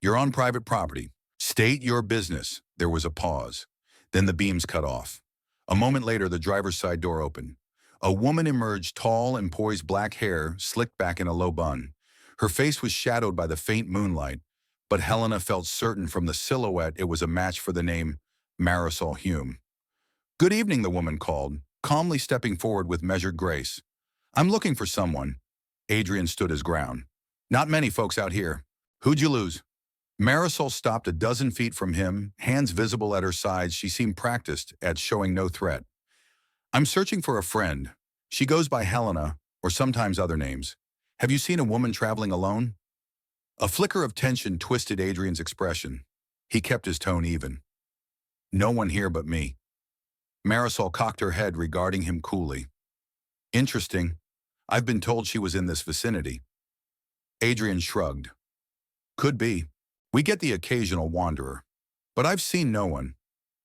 You're on private property. State your business. There was a pause. Then the beams cut off. A moment later, the driver's side door opened. A woman emerged, tall and poised, black hair slicked back in a low bun. Her face was shadowed by the faint moonlight, but Helena felt certain from the silhouette it was a match for the name Marisol Hume. Good evening, the woman called, calmly stepping forward with measured grace. I'm looking for someone. Adrian stood his ground. Not many folks out here. Who'd you lose? Marisol stopped a dozen feet from him, hands visible at her sides. She seemed practiced at showing no threat. I'm searching for a friend. She goes by Helena, or sometimes other names. Have you seen a woman traveling alone? A flicker of tension twisted Adrian's expression. He kept his tone even. No one here but me. Marisol cocked her head, regarding him coolly. Interesting. I've been told she was in this vicinity. Adrian shrugged. Could be. We get the occasional wanderer. But I've seen no one.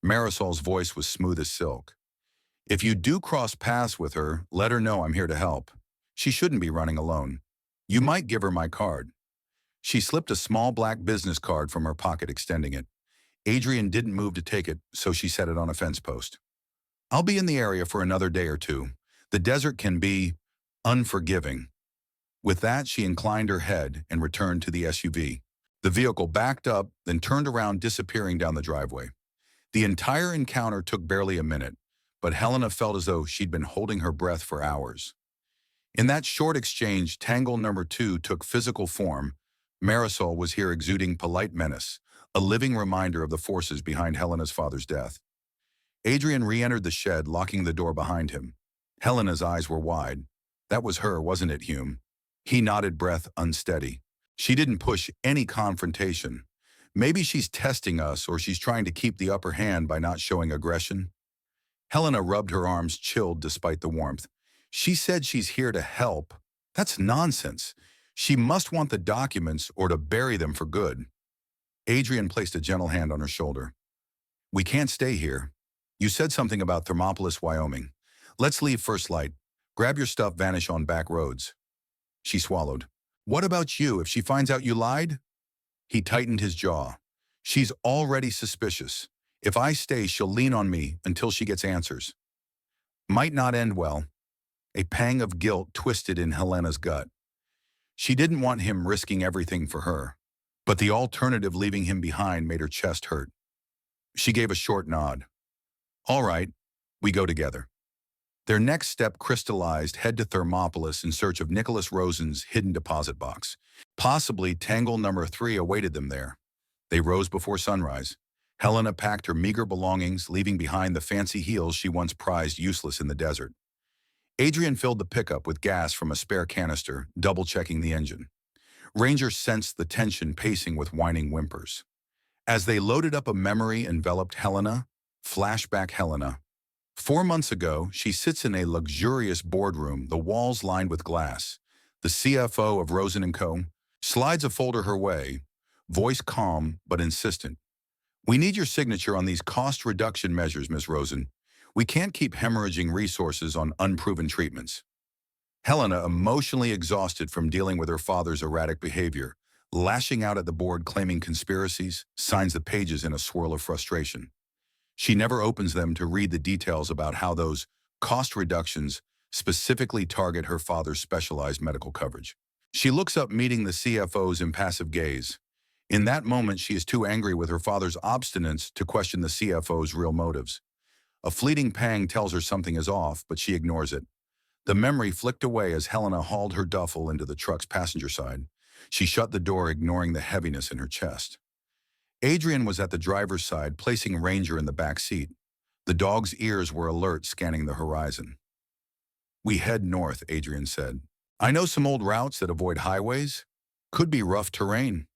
Marisol's voice was smooth as silk. If you do cross paths with her, let her know I'm here to help. She shouldn't be running alone. You might give her my card. She slipped a small black business card from her pocket, extending it. Adrian didn't move to take it, so she set it on a fence post. I'll be in the area for another day or two. The desert can be unforgiving. With that, she inclined her head and returned to the SUV. The vehicle backed up, then turned around, disappearing down the driveway. The entire encounter took barely a minute, but Helena felt as though she'd been holding her breath for hours. In that short exchange, Tangle number 2 took physical form. Marisol was here exuding polite menace, a living reminder of the forces behind Helena's father's death. Adrian re-entered the shed, locking the door behind him. Helena's eyes were wide. That was her, wasn't it, Hume? He nodded, breath unsteady. She didn't push any confrontation. Maybe she's testing us, or she's trying to keep the upper hand by not showing aggression. Helena rubbed her arms, chilled despite the warmth. She said she's here to help. That's nonsense. She must want the documents or to bury them for good. Adrian placed a gentle hand on her shoulder. We can't stay here. You said something about Thermopolis, Wyoming. Let's leave first light. Grab your stuff, vanish on back roads. She swallowed. What about you, if she finds out you lied? He tightened his jaw. She's already suspicious. If I stay, she'll lean on me until she gets answers. Might not end well. A pang of guilt twisted in Helena's gut. She didn't want him risking everything for her, but the alternative, leaving him behind, made her chest hurt. She gave a short nod. All right, we go together. Their next step crystallized: head to Thermopolis in search of Nicholas Rosen's hidden deposit box. Possibly Tangle number 3 awaited them there. They rose before sunrise. Helena packed her meager belongings, leaving behind the fancy heels she once prized useless in the desert. Adrian filled the pickup with gas from a spare canister, double-checking the engine. Ranger sensed the tension pacing with whining whimpers. As they loaded up, a memory enveloped Helena. Flashback Helena. 4 months ago, she sits in a luxurious boardroom, the walls lined with glass. The CFO of Rosen & Co. slides a folder her way, voice calm but insistent. We need your signature on these cost reduction measures, Miss Rosen. We can't keep hemorrhaging resources on unproven treatments. Helena, emotionally exhausted from dealing with her father's erratic behavior, lashing out at the board, claiming conspiracies, signs the pages in a swirl of frustration. She never opens them to read the details about how those cost reductions specifically target her father's specialized medical coverage. She looks up, meeting the CFO's impassive gaze. In that moment, she is too angry with her father's obstinance to question the CFO's real motives. A fleeting pang tells her something is off, but she ignores it. The memory flicked away as Helena hauled her duffel into the truck's passenger side. She shut the door, ignoring the heaviness in her chest. Adrian was at the driver's side, placing Ranger in the back seat. The dog's ears were alert, scanning the horizon. We head north, Adrian said. I know some old routes that avoid highways. Could be rough terrain.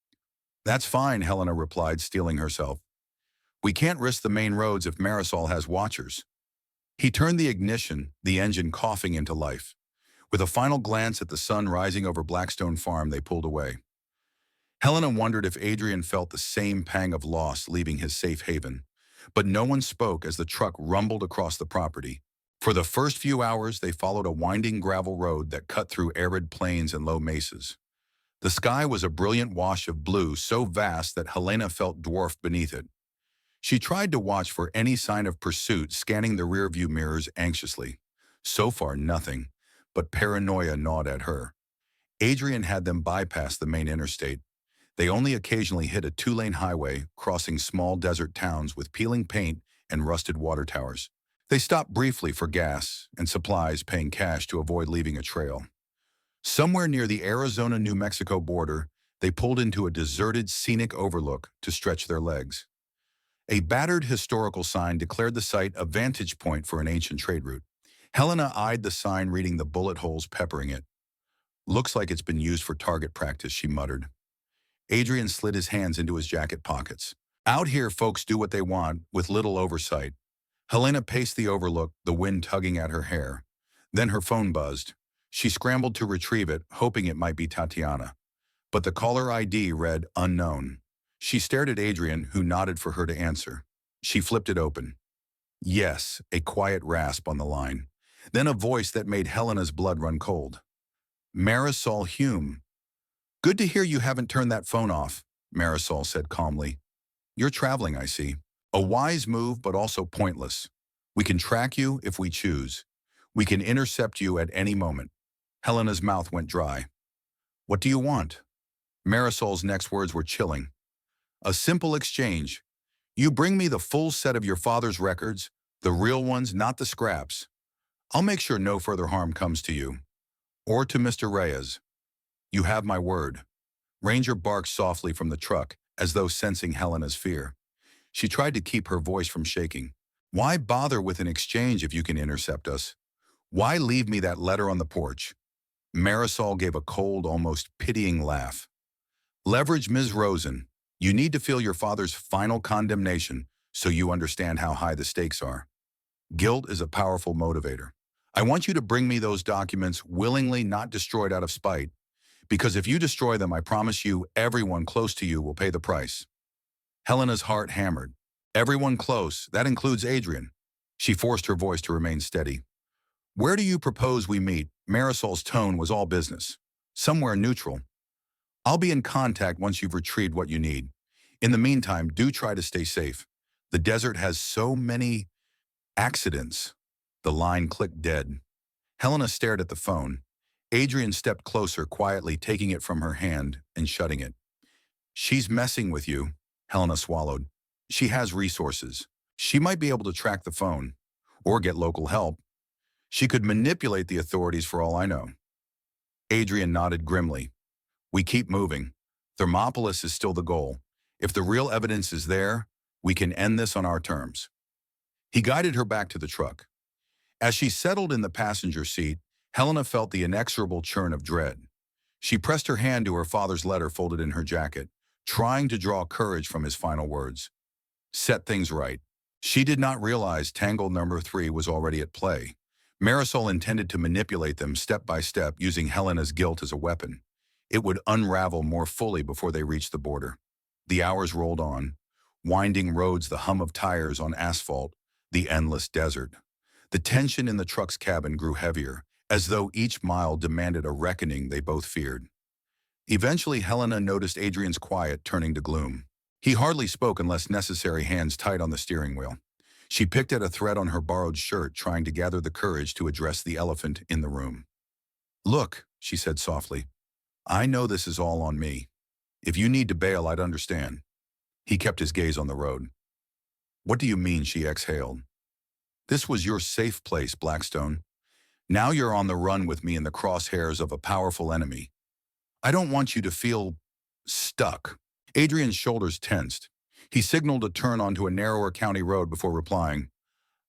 That's fine, Helena replied, steeling herself. We can't risk the main roads if Marisol has watchers. He turned the ignition, the engine coughing into life. With a final glance at the sun rising over Blackstone Farm, they pulled away. Helena wondered if Adrian felt the same pang of loss leaving his safe haven, but no one spoke as the truck rumbled across the property. For the first few hours, they followed a winding gravel road that cut through arid plains and low mesas. The sky was a brilliant wash of blue, so vast that Helena felt dwarfed beneath it. She tried to watch for any sign of pursuit, scanning the rearview mirrors anxiously. So far, nothing, but paranoia gnawed at her. Adrian had them bypass the main interstate. They only occasionally hit a 2-lane highway, crossing small desert towns with peeling paint and rusted water towers. They stopped briefly for gas and supplies, paying cash to avoid leaving a trail. Somewhere near the Arizona-New Mexico border, they pulled into a deserted, scenic overlook to stretch their legs. A battered historical sign declared the site a vantage point for an ancient trade route. Helena eyed the sign, reading the bullet holes peppering it. Looks like it's been used for target practice, she muttered. Adrian slid his hands into his jacket pockets. Out here, folks do what they want, with little oversight. Helena paced the overlook, the wind tugging at her hair. Then her phone buzzed. She scrambled to retrieve it, hoping it might be Tatiana. But the caller ID read unknown. She stared at Adrian, who nodded for her to answer. She flipped it open. Yes, a quiet rasp on the line. Then a voice that made Helena's blood run cold. Marisol Hume. Good to hear you haven't turned that phone off, Marisol said calmly. You're traveling, I see. A wise move, but also pointless. We can track you if we choose. We can intercept you at any moment. Helena's mouth went dry. What do you want? Marisol's next words were chilling. A simple exchange. You bring me the full set of your father's records, the real ones, not the scraps. I'll make sure no further harm comes to you. Or to Mr. Reyes. You have my word. Ranger barked softly from the truck, as though sensing Helena's fear. She tried to keep her voice from shaking. Why bother with an exchange if you can intercept us? Why leave me that letter on the porch? Marisol gave a cold, almost pitying laugh. Leverage Ms. Rosen. You need to feel your father's final condemnation so you understand how high the stakes are. Guilt is a powerful motivator. I want you to bring me those documents willingly, not destroyed out of spite. Because if you destroy them, I promise you, everyone close to you will pay the price. Helena's heart hammered. Everyone close, that includes Adrian. She forced her voice to remain steady. Where do you propose we meet? Marisol's tone was all business. Somewhere neutral. I'll be in contact once you've retrieved what you need. In the meantime, do try to stay safe. The desert has so many accidents. The line clicked dead. Helena stared at the phone. Adrian stepped closer, quietly taking it from her hand and shutting it. She's messing with you, Helena swallowed. She has resources. She might be able to track the phone, or get local help. She could manipulate the authorities for all I know. Adrian nodded grimly. We keep moving. Thermopolis is still the goal. If the real evidence is there, we can end this on our terms. He guided her back to the truck. As she settled in the passenger seat, Helena felt the inexorable churn of dread. She pressed her hand to her father's letter folded in her jacket, trying to draw courage from his final words. Set things right. She did not realize Tangle number 3 was already at play. Marisol intended to manipulate them step by step using Helena's guilt as a weapon. It would unravel more fully before they reached the border. The hours rolled on. Winding roads, the hum of tires on asphalt, the endless desert. The tension in the truck's cabin grew heavier, as though each mile demanded a reckoning they both feared. Eventually, Helena noticed Adrian's quiet turning to gloom. He hardly spoke unless necessary, hands tight on the steering wheel. She picked at a thread on her borrowed shirt, trying to gather the courage to address the elephant in the room. Look, she said softly. I know this is all on me. If you need to bail, I'd understand. He kept his gaze on the road. What do you mean, she exhaled. This was your safe place, Blackstone. Now you're on the run with me in the crosshairs of a powerful enemy. I don't want you to feel stuck. Adrian's shoulders tensed. He signaled a turn onto a narrower county road before replying.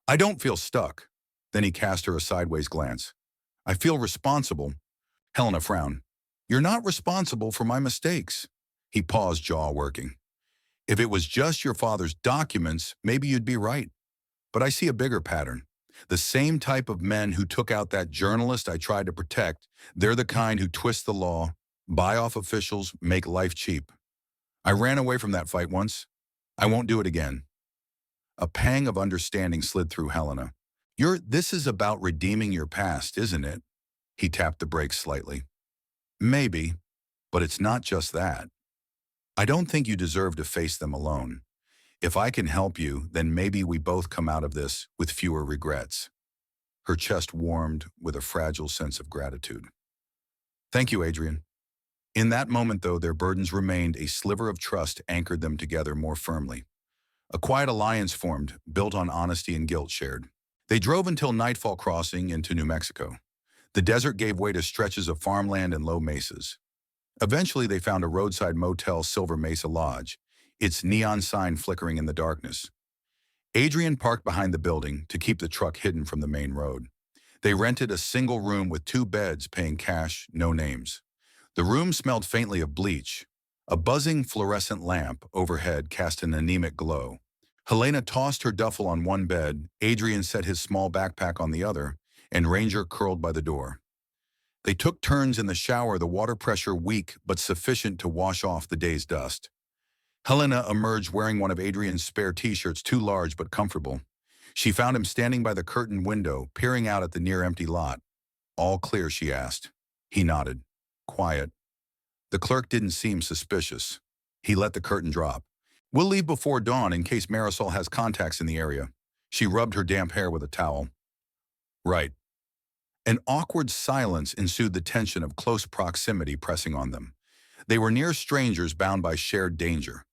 I don't feel stuck. Then he cast her a sideways glance. I feel responsible. Helena frowned. You're not responsible for my mistakes. He paused, jaw working. If it was just your father's documents, maybe you'd be right. But I see a bigger pattern. The same type of men who took out that journalist I tried to protect, they're the kind who twist the law, buy off officials, make life cheap. I ran away from that fight once. I won't do it again. A pang of understanding slid through Helena. This is about redeeming your past, isn't it? He tapped the brakes slightly. Maybe, but it's not just that. I don't think you deserve to face them alone. If I can help you, then maybe we both come out of this with fewer regrets. Her chest warmed with a fragile sense of gratitude. Thank you, Adrian. In that moment, though, their burdens remained. A sliver of trust anchored them together more firmly. A quiet alliance formed, built on honesty and guilt shared. They drove until nightfall, crossing into New Mexico. The desert gave way to stretches of farmland and low mesas. Eventually, they found a roadside motel, Silver Mesa Lodge, its neon sign flickering in the darkness. Adrian parked behind the building to keep the truck hidden from the main road. They rented a single room with 2 beds, paying cash, no names. The room smelled faintly of bleach. A buzzing fluorescent lamp overhead cast an anemic glow. Helena tossed her duffel on one bed, Adrian set his small backpack on the other, and Ranger curled by the door. They took turns in the shower, the water pressure weak but sufficient to wash off the day's dust. Helena emerged wearing one of Adrian's spare t-shirts, too large but comfortable. She found him standing by the curtained window, peering out at the near-empty lot. All clear, she asked. He nodded. Quiet. The clerk didn't seem suspicious. He let the curtain drop. We'll leave before dawn in case Marisol has contacts in the area. She rubbed her damp hair with a towel. Right. An awkward silence ensued, the tension of close proximity pressing on them. They were near strangers bound by shared danger.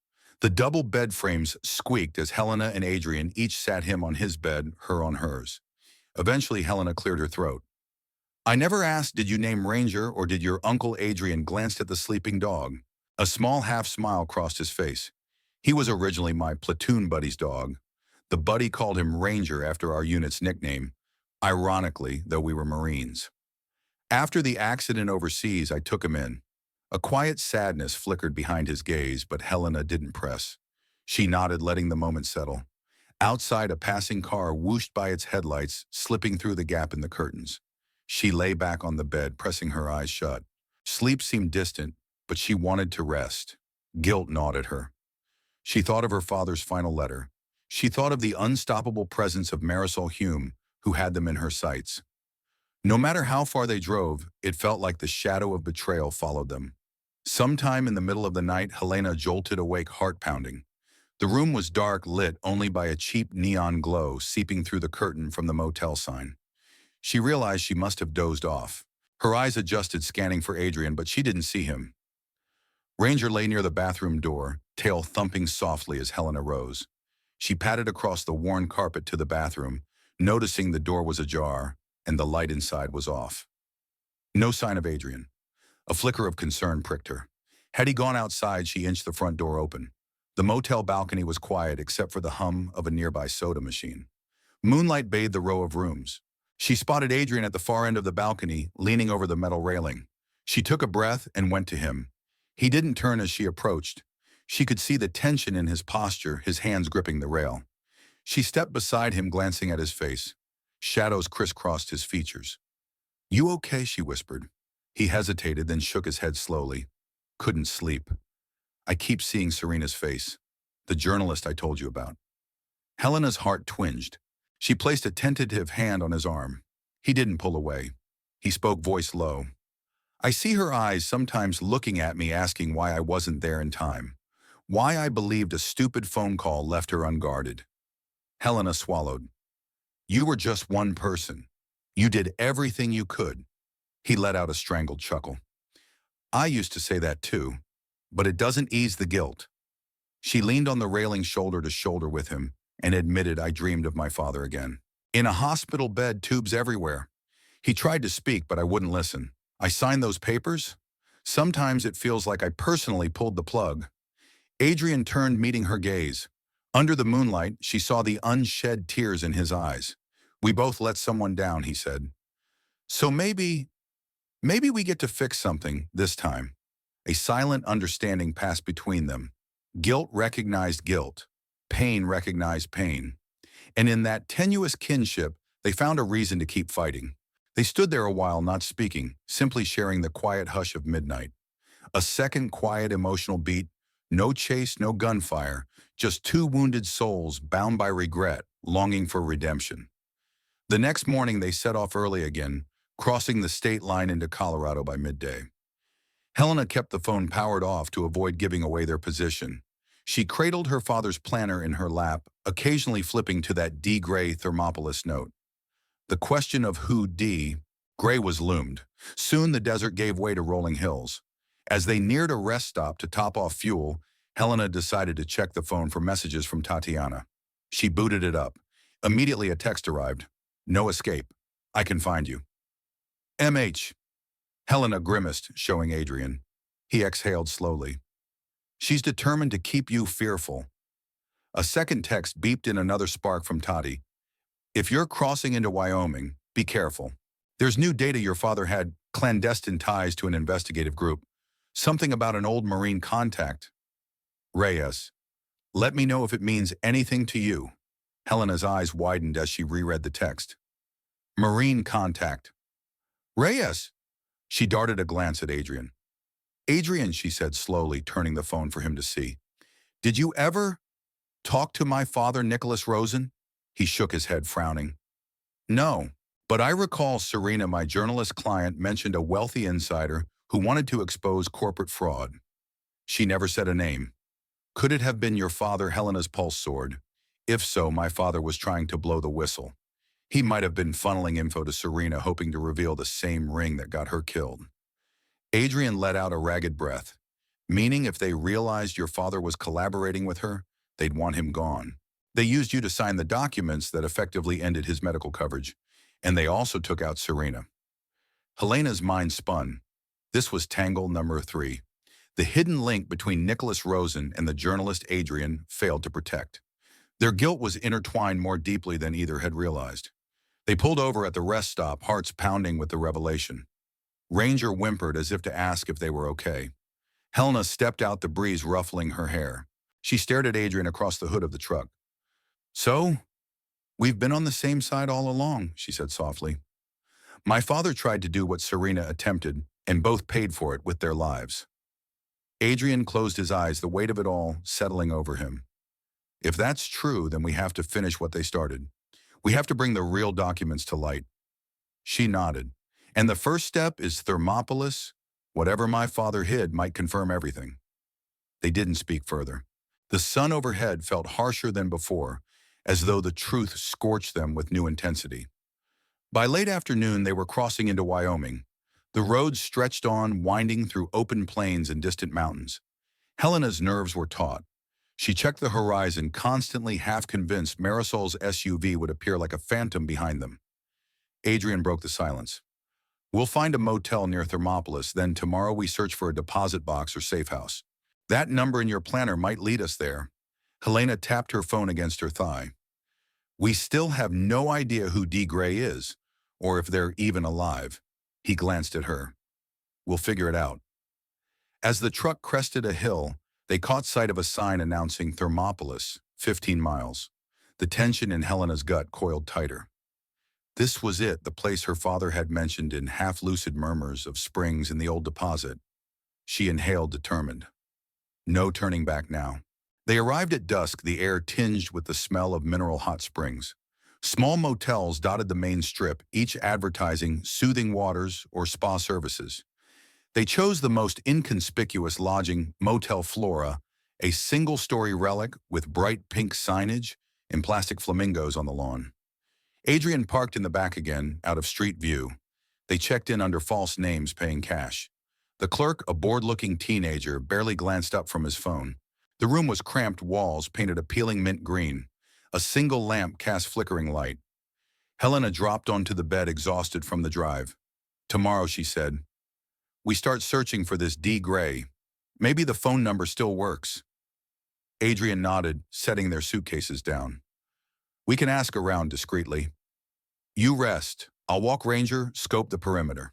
The double bed frames squeaked as Helena and Adrian each sat him on his bed, her on hers. Eventually, Helena cleared her throat. I never asked, did you name Ranger, or did your uncle Adrian glanced at the sleeping dog? A small half-smile crossed his face. He was originally my platoon buddy's dog. The buddy called him Ranger after our unit's nickname, ironically, though we were Marines. After the accident overseas, I took him in. A quiet sadness flickered behind his gaze, but Helena didn't press. She nodded, letting the moment settle. Outside, a passing car whooshed by its headlights, slipping through the gap in the curtains. She lay back on the bed, pressing her eyes shut. Sleep seemed distant, but she wanted to rest. Guilt gnawed at her. She thought of her father's final letter. She thought of the unstoppable presence of Marisol Hume, who had them in her sights. No matter how far they drove, it felt like the shadow of betrayal followed them. Sometime in the middle of the night, Helena jolted awake, heart pounding. The room was dark, lit only by a cheap neon glow seeping through the curtain from the motel sign. She realized she must have dozed off. Her eyes adjusted, scanning for Adrian, but she didn't see him. Ranger lay near the bathroom door, tail thumping softly as Helena rose. She patted across the worn carpet to the bathroom, noticing the door was ajar and the light inside was off. No sign of Adrian. A flicker of concern pricked her. Had he gone outside, she inched the front door open. The motel balcony was quiet except for the hum of a nearby soda machine. Moonlight bathed the row of rooms. She spotted Adrian at the far end of the balcony, leaning over the metal railing. She took a breath and went to him. He didn't turn as she approached. She could see the tension in his posture, his hands gripping the rail. She stepped beside him, glancing at his face. Shadows crisscrossed his features. You okay? She whispered. He hesitated, then shook his head slowly. Couldn't sleep. I keep seeing Serena's face. The journalist I told you about. Helena's heart twinged. She placed a tentative hand on his arm. He didn't pull away. He spoke, voice low. I see her eyes sometimes looking at me, asking why I wasn't there in time. Why I believed a stupid phone call left her unguarded. Helena swallowed. You were just one person. You did everything you could. He let out a strangled chuckle. I used to say that too, but it doesn't ease the guilt. She leaned on the railing, shoulder to shoulder with him, and admitted, I dreamed of my father again. In a hospital bed, tubes everywhere. He tried to speak, but I wouldn't listen. I signed those papers. Sometimes it feels like I personally pulled the plug. Adrian turned, meeting her gaze. Under the moonlight, she saw the unshed tears in his eyes. We both let someone down, he said. So maybe we get to fix something this time. A silent understanding passed between them. Guilt recognized guilt. Pain recognized pain. And in that tenuous kinship, they found a reason to keep fighting. They stood there a while, not speaking, simply sharing the quiet hush of midnight. A second quiet, emotional beat. No chase, no gunfire, just two wounded souls bound by regret, longing for redemption. The next morning, they set off early again, crossing the state line into Colorado by midday. Helena kept the phone powered off to avoid giving away their position. She cradled her father's planner in her lap, occasionally flipping to that D. Gray Thermopolis note. The question of who D. Gray was loomed. Soon the desert gave way to rolling hills. As they neared a rest stop to top off fuel, Helena decided to check the phone for messages from Tatiana. She booted it up. Immediately a text arrived. No escape. I can find you. MH. Helena grimaced, showing Adrian. He exhaled slowly. She's determined to keep you fearful. A second text beeped in, another spark from Tati. If you're crossing into Wyoming, be careful. There's new data your father had clandestine ties to an investigative group. Something about an old Marine contact. Reyes. Let me know if it means anything to you. Helena's eyes widened as she reread the text. Marine contact. Reyes. She darted a glance at Adrian. Adrian, she said slowly, turning the phone for him to see. Did you ever talk to my father, Nicholas Rosen? He shook his head, frowning. No, but I recall Serena, my journalist client, mentioned a wealthy insider who wanted to expose corporate fraud. She never said a name. Could it have been your father, Helena's pulse soared? If so, my father was trying to blow the whistle. He might have been funneling info to Serena, hoping to reveal the same ring that got her killed. Adrian let out a ragged breath, meaning if they realized your father was collaborating with her, they'd want him gone. They used you to sign the documents that effectively ended his medical coverage, and they also took out Serena. Helena's mind spun. This was tangle number 3. The hidden link between Nicholas Rosen and the journalist Adrian failed to protect. Their guilt was intertwined more deeply than either had realized. They pulled over at the rest stop, hearts pounding with the revelation. Ranger whimpered as if to ask if they were okay. Helena stepped out, the breeze ruffling her hair. She stared at Adrian across the hood of the truck. "So, we've been on the same side all along," she said softly. "My father tried to do what Serena attempted, and both paid for it with their lives." Adrian closed his eyes, the weight of it all settling over him. "If that's true, then we have to finish what they started. We have to bring the real documents to light." She nodded. "And the first step is Thermopolis. Whatever my father hid might confirm everything." They didn't speak further. The sun overhead felt harsher than before, as though the truth scorched them with new intensity. By late afternoon, they were crossing into Wyoming. The road stretched on, winding through open plains and distant mountains. Helena's nerves were taut. She checked the horizon, constantly half convinced Marisol's SUV would appear like a phantom behind them. Adrian broke the silence. "We'll find a motel near Thermopolis, then tomorrow we search for a deposit box or safe house. That number in your planner might lead us there." Helena tapped her phone against her thigh. "We still have no idea who D. Gray is, or if they're even alive." He glanced at her. "We'll figure it out." As the truck crested a hill, they caught sight of a sign announcing Thermopolis, 15 miles. The tension in Helena's gut coiled tighter. This was it, the place her father had mentioned in half-lucid murmurs of springs in the old deposit. She inhaled, determined. No turning back now. They arrived at dusk, the air tinged with the smell of mineral hot springs. Small motels dotted the main strip, each advertising soothing waters or spa services. They chose the most inconspicuous lodging, Motel Flora, a single-story relic with bright pink signage and plastic flamingos on the lawn. Adrian parked in the back again, out of street view. They checked in under false names, paying cash. The clerk, a bored-looking teenager, barely glanced up from his phone. The room was cramped, walls painted a peeling mint green. A single lamp cast flickering light. Helena dropped onto the bed, exhausted from the drive. "Tomorrow," she said, "we start searching for this D. Gray. Maybe the phone number still works." Adrian nodded, setting their suitcases down. "We can ask around discreetly. You rest. I'll walk Ranger, scope the perimeter."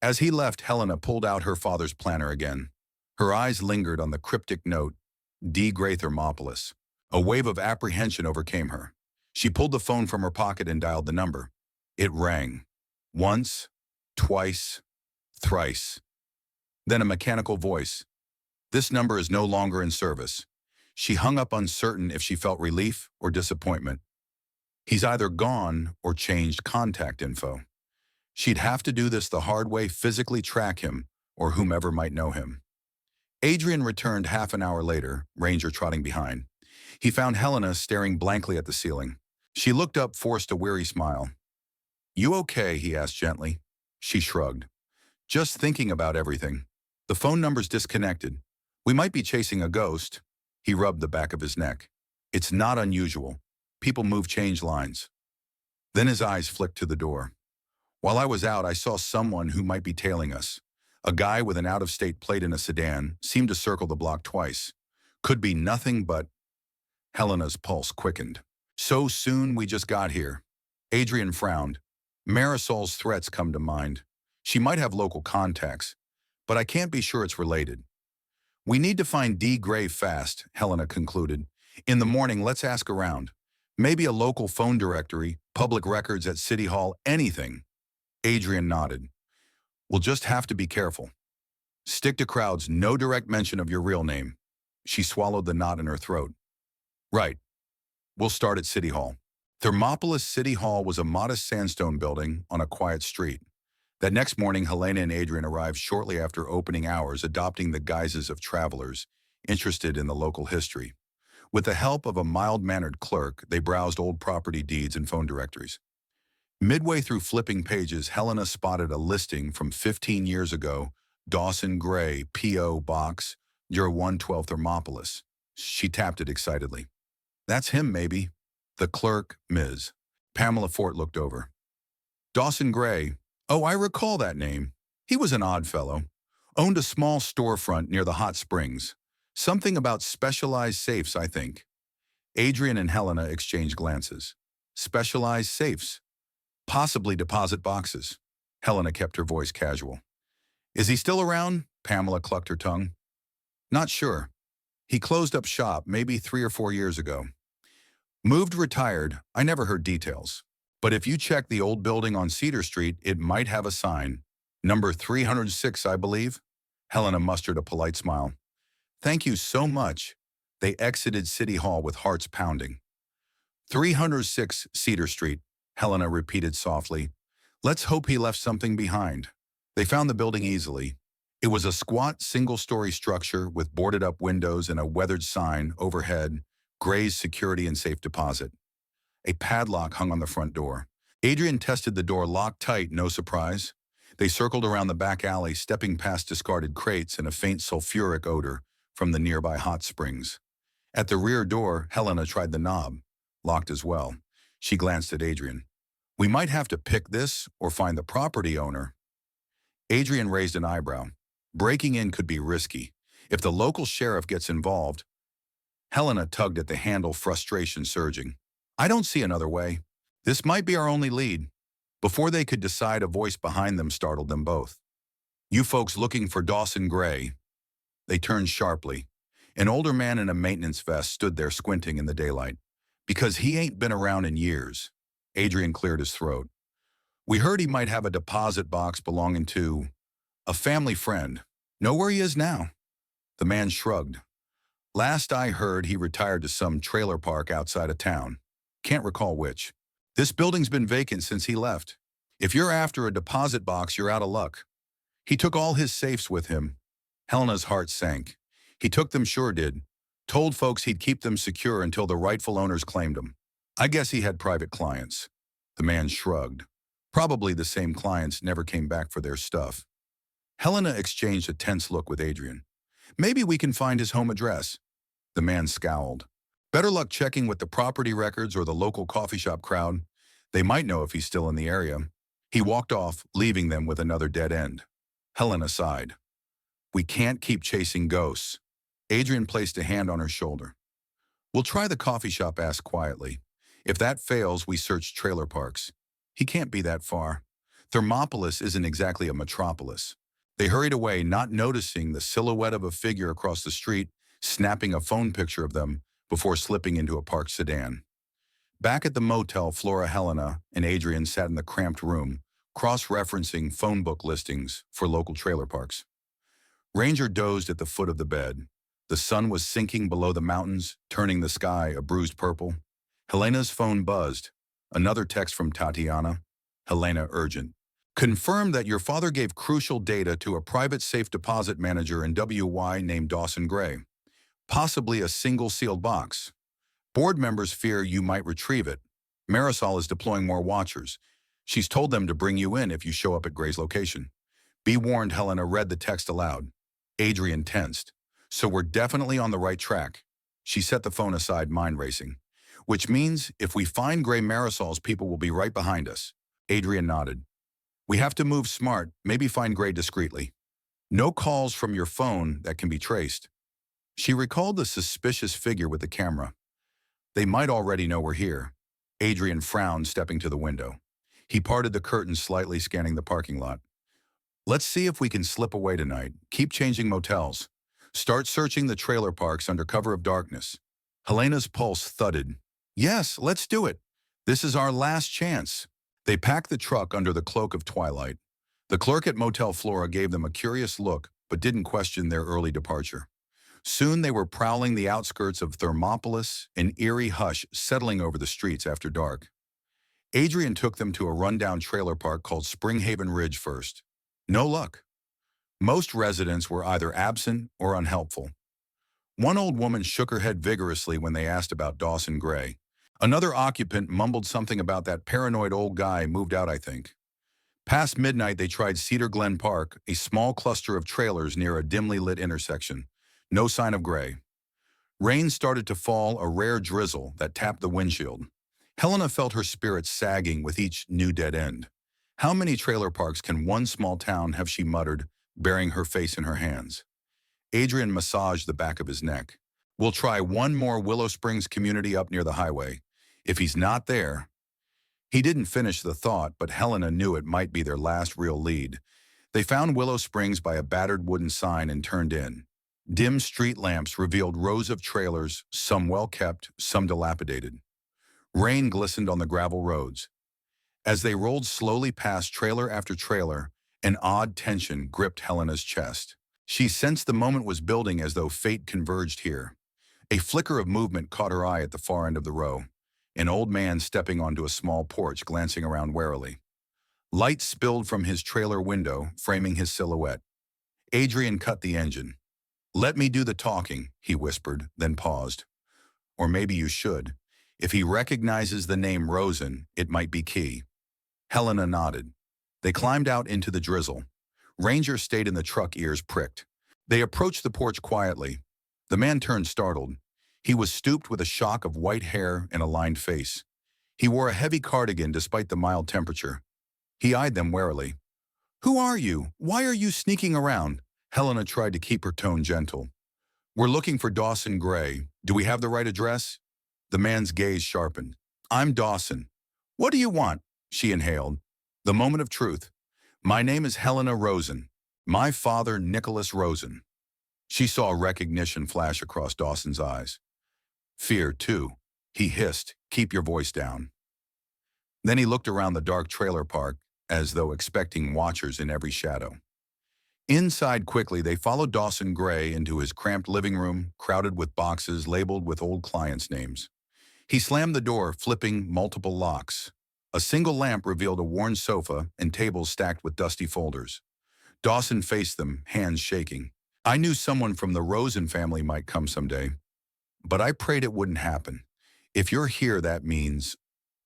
As he left, Helena pulled out her father's planner again. Her eyes lingered on the cryptic note, D. Gray, Thermopolis. A wave of apprehension overcame her. She pulled the phone from her pocket and dialed the number. It rang. Once, twice, thrice. Then a mechanical voice. "This number is no longer in service." She hung up, uncertain if she felt relief or disappointment. He's either gone or changed contact info. She'd have to do this the hard way, physically track him or whomever might know him. Adrian returned half an hour later, Ranger trotting behind. He found Helena staring blankly at the ceiling. She looked up, forced a weary smile. "You okay?" he asked gently. She shrugged. "Just thinking about everything. The phone number's disconnected. We might be chasing a ghost." He rubbed the back of his neck. "It's not unusual. People move change lines." Then his eyes flicked to the door. "While I was out, I saw someone who might be tailing us. A guy with an out-of-state plate in a sedan seemed to circle the block twice. Could be nothing but..." Helena's pulse quickened. "So soon? We just got here." Adrian frowned. Marisol's threats come to mind. She might have local contacts, but I can't be sure it's related. "We need to find D. Gray fast," Helena concluded. "In the morning, let's ask around. Maybe a local phone directory, public records at City Hall, anything." Adrian nodded. "We'll just have to be careful. Stick to crowds, no direct mention of your real name." She swallowed the knot in her throat. "Right. We'll start at City Hall." Thermopolis City Hall was a modest sandstone building on a quiet street. That next morning, Helena and Adrian arrived shortly after opening hours, adopting the guises of travelers interested in the local history. With the help of a mild-mannered clerk, they browsed old property deeds and phone directories. Midway through flipping pages, Helena spotted a listing from 15 years ago, Dawson Gray, P.O. Box, 0112 Thermopolis. She tapped it excitedly. That's him, maybe. The clerk, Ms. Pamela Fort, looked over. Dawson Gray. Oh, I recall that name. He was an odd fellow. Owned a small storefront near the hot springs. Something about specialized safes, I think. Adrian and Helena exchanged glances. Specialized safes. Possibly deposit boxes. Helena kept her voice casual. Is he still around? Pamela clucked her tongue. Not sure. He closed up shop maybe 3 or 4 years ago. Moved retired, I never heard details. But if you check the old building on Cedar Street, it might have a sign. Number 306, I believe. Helena mustered a polite smile. Thank you so much. They exited City Hall with hearts pounding. 306 Cedar Street, Helena repeated softly. Let's hope he left something behind. They found the building easily. It was a squat, single-story structure with boarded-up windows and a weathered sign overhead, Gray's Security and Safe Deposit. A padlock hung on the front door. Adrian tested the door locked tight, no surprise. They circled around the back alley, stepping past discarded crates and a faint sulfuric odor from the nearby hot springs. At the rear door, Helena tried the knob. Locked as well. She glanced at Adrian. We might have to pick this or find the property owner. Adrian raised an eyebrow. Breaking in could be risky. If the local sheriff gets involved, Helena tugged at the handle, frustration surging. I don't see another way. This might be our only lead. Before they could decide, a voice behind them startled them both. You folks looking for Dawson Gray? They turned sharply. An older man in a maintenance vest stood there squinting in the daylight. Because he ain't been around in years. Adrian cleared his throat. We heard he might have a deposit box belonging to a family friend. Know where he is now? The man shrugged. Last I heard, he retired to some trailer park outside of town. Can't recall which. This building's been vacant since he left. If you're after a deposit box, you're out of luck. He took all his safes with him. Helena's heart sank. He took them, sure did. Told folks he'd keep them secure until the rightful owners claimed them. I guess he had private clients. The man shrugged. Probably the same clients never came back for their stuff. Helena exchanged a tense look with Adrian. Maybe we can find his home address. The man scowled. Better luck checking with the property records or the local coffee shop crowd. They might know if he's still in the area. He walked off, leaving them with another dead end. Helena sighed. We can't keep chasing ghosts. Adrian placed a hand on her shoulder. We'll try the coffee shop, asked quietly. If that fails, we search trailer parks. He can't be that far. Thermopolis isn't exactly a metropolis. They hurried away, not noticing the silhouette of a figure across the street, snapping a phone picture of them before slipping into a parked sedan. Back at the motel, Flora, Helena, and Adrian sat in the cramped room, cross-referencing phone book listings for local trailer parks. Ranger dozed at the foot of the bed. The sun was sinking below the mountains, turning the sky a bruised purple. Helena's phone buzzed. Another text from Tatiana. Helena, urgent. Confirm that your father gave crucial data to a private safe deposit manager in WY named Dawson Gray. Possibly a single sealed box. Board members fear you might retrieve it. Marisol is deploying more watchers. She's told them to bring you in if you show up at Gray's location. Be warned, Helena read the text aloud. Adrian tensed. So we're definitely on the right track. She set the phone aside, mind racing. Which means if we find Gray, Marisol's people will be right behind us. Adrian nodded. We have to move smart, maybe find Gray discreetly. No calls from your phone that can be traced. She recalled the suspicious figure with the camera. They might already know we're here. Adrian frowned, stepping to the window. He parted the curtains slightly, scanning the parking lot. Let's see if we can slip away tonight. Keep changing motels. Start searching the trailer parks under cover of darkness. Helena's pulse thudded. Yes, let's do it. This is our last chance. They packed the truck under the cloak of twilight. The clerk at Motel Flora gave them a curious look, but didn't question their early departure. Soon they were prowling the outskirts of Thermopolis, an eerie hush settling over the streets after dark. Adrian took them to a rundown trailer park called Springhaven Ridge first. No luck. Most residents were either absent or unhelpful. One old woman shook her head vigorously when they asked about Dawson Gray. Another occupant mumbled something about that paranoid old guy moved out, I think. Past midnight, they tried Cedar Glen Park, a small cluster of trailers near a dimly lit intersection. No sign of Gray. Rain started to fall, a rare drizzle that tapped the windshield. Helena felt her spirits sagging with each new dead end. How many trailer parks can one small town have, she muttered, burying her face in her hands. Adrian massaged the back of his neck. We'll try one more Willow Springs community up near the highway. If he's not there. He didn't finish the thought, but Helena knew it might be their last real lead. They found Willow Springs by a battered wooden sign and turned in. Dim street lamps revealed rows of trailers, some well-kept, some dilapidated. Rain glistened on the gravel roads. As they rolled slowly past trailer after trailer, an odd tension gripped Helena's chest. She sensed the moment was building, as though fate converged here. A flicker of movement caught her eye at the far end of the row. An old man stepping onto a small porch, glancing around warily. Light spilled from his trailer window, framing his silhouette. Adrian cut the engine. "Let me do the talking," he whispered, then paused. "Or maybe you should. If he recognizes the name Rosen, it might be key." Helena nodded. They climbed out into the drizzle. Ranger stayed in the truck, ears pricked. They approached the porch quietly. The man turned, startled. He was stooped with a shock of white hair and a lined face. He wore a heavy cardigan despite the mild temperature. He eyed them warily. "Who are you? Why are you sneaking around?" Helena tried to keep her tone gentle. "We're looking for Dawson Gray. Do we have the right address?" The man's gaze sharpened. "I'm Dawson." "What do you want?" she inhaled. The moment of truth. "My name is Helena Rosen. My father, Nicholas Rosen." She saw recognition flash across Dawson's eyes. Fear, too. He hissed, "Keep your voice down." Then he looked around the dark trailer park, as though expecting watchers in every shadow. Inside quickly, they followed Dawson Gray into his cramped living room, crowded with boxes labeled with old clients' names. He slammed the door, flipping multiple locks. A single lamp revealed a worn sofa and tables stacked with dusty folders. Dawson faced them, hands shaking. "I knew someone from the Rosen family might come someday, but I prayed it wouldn't happen. If you're here, that means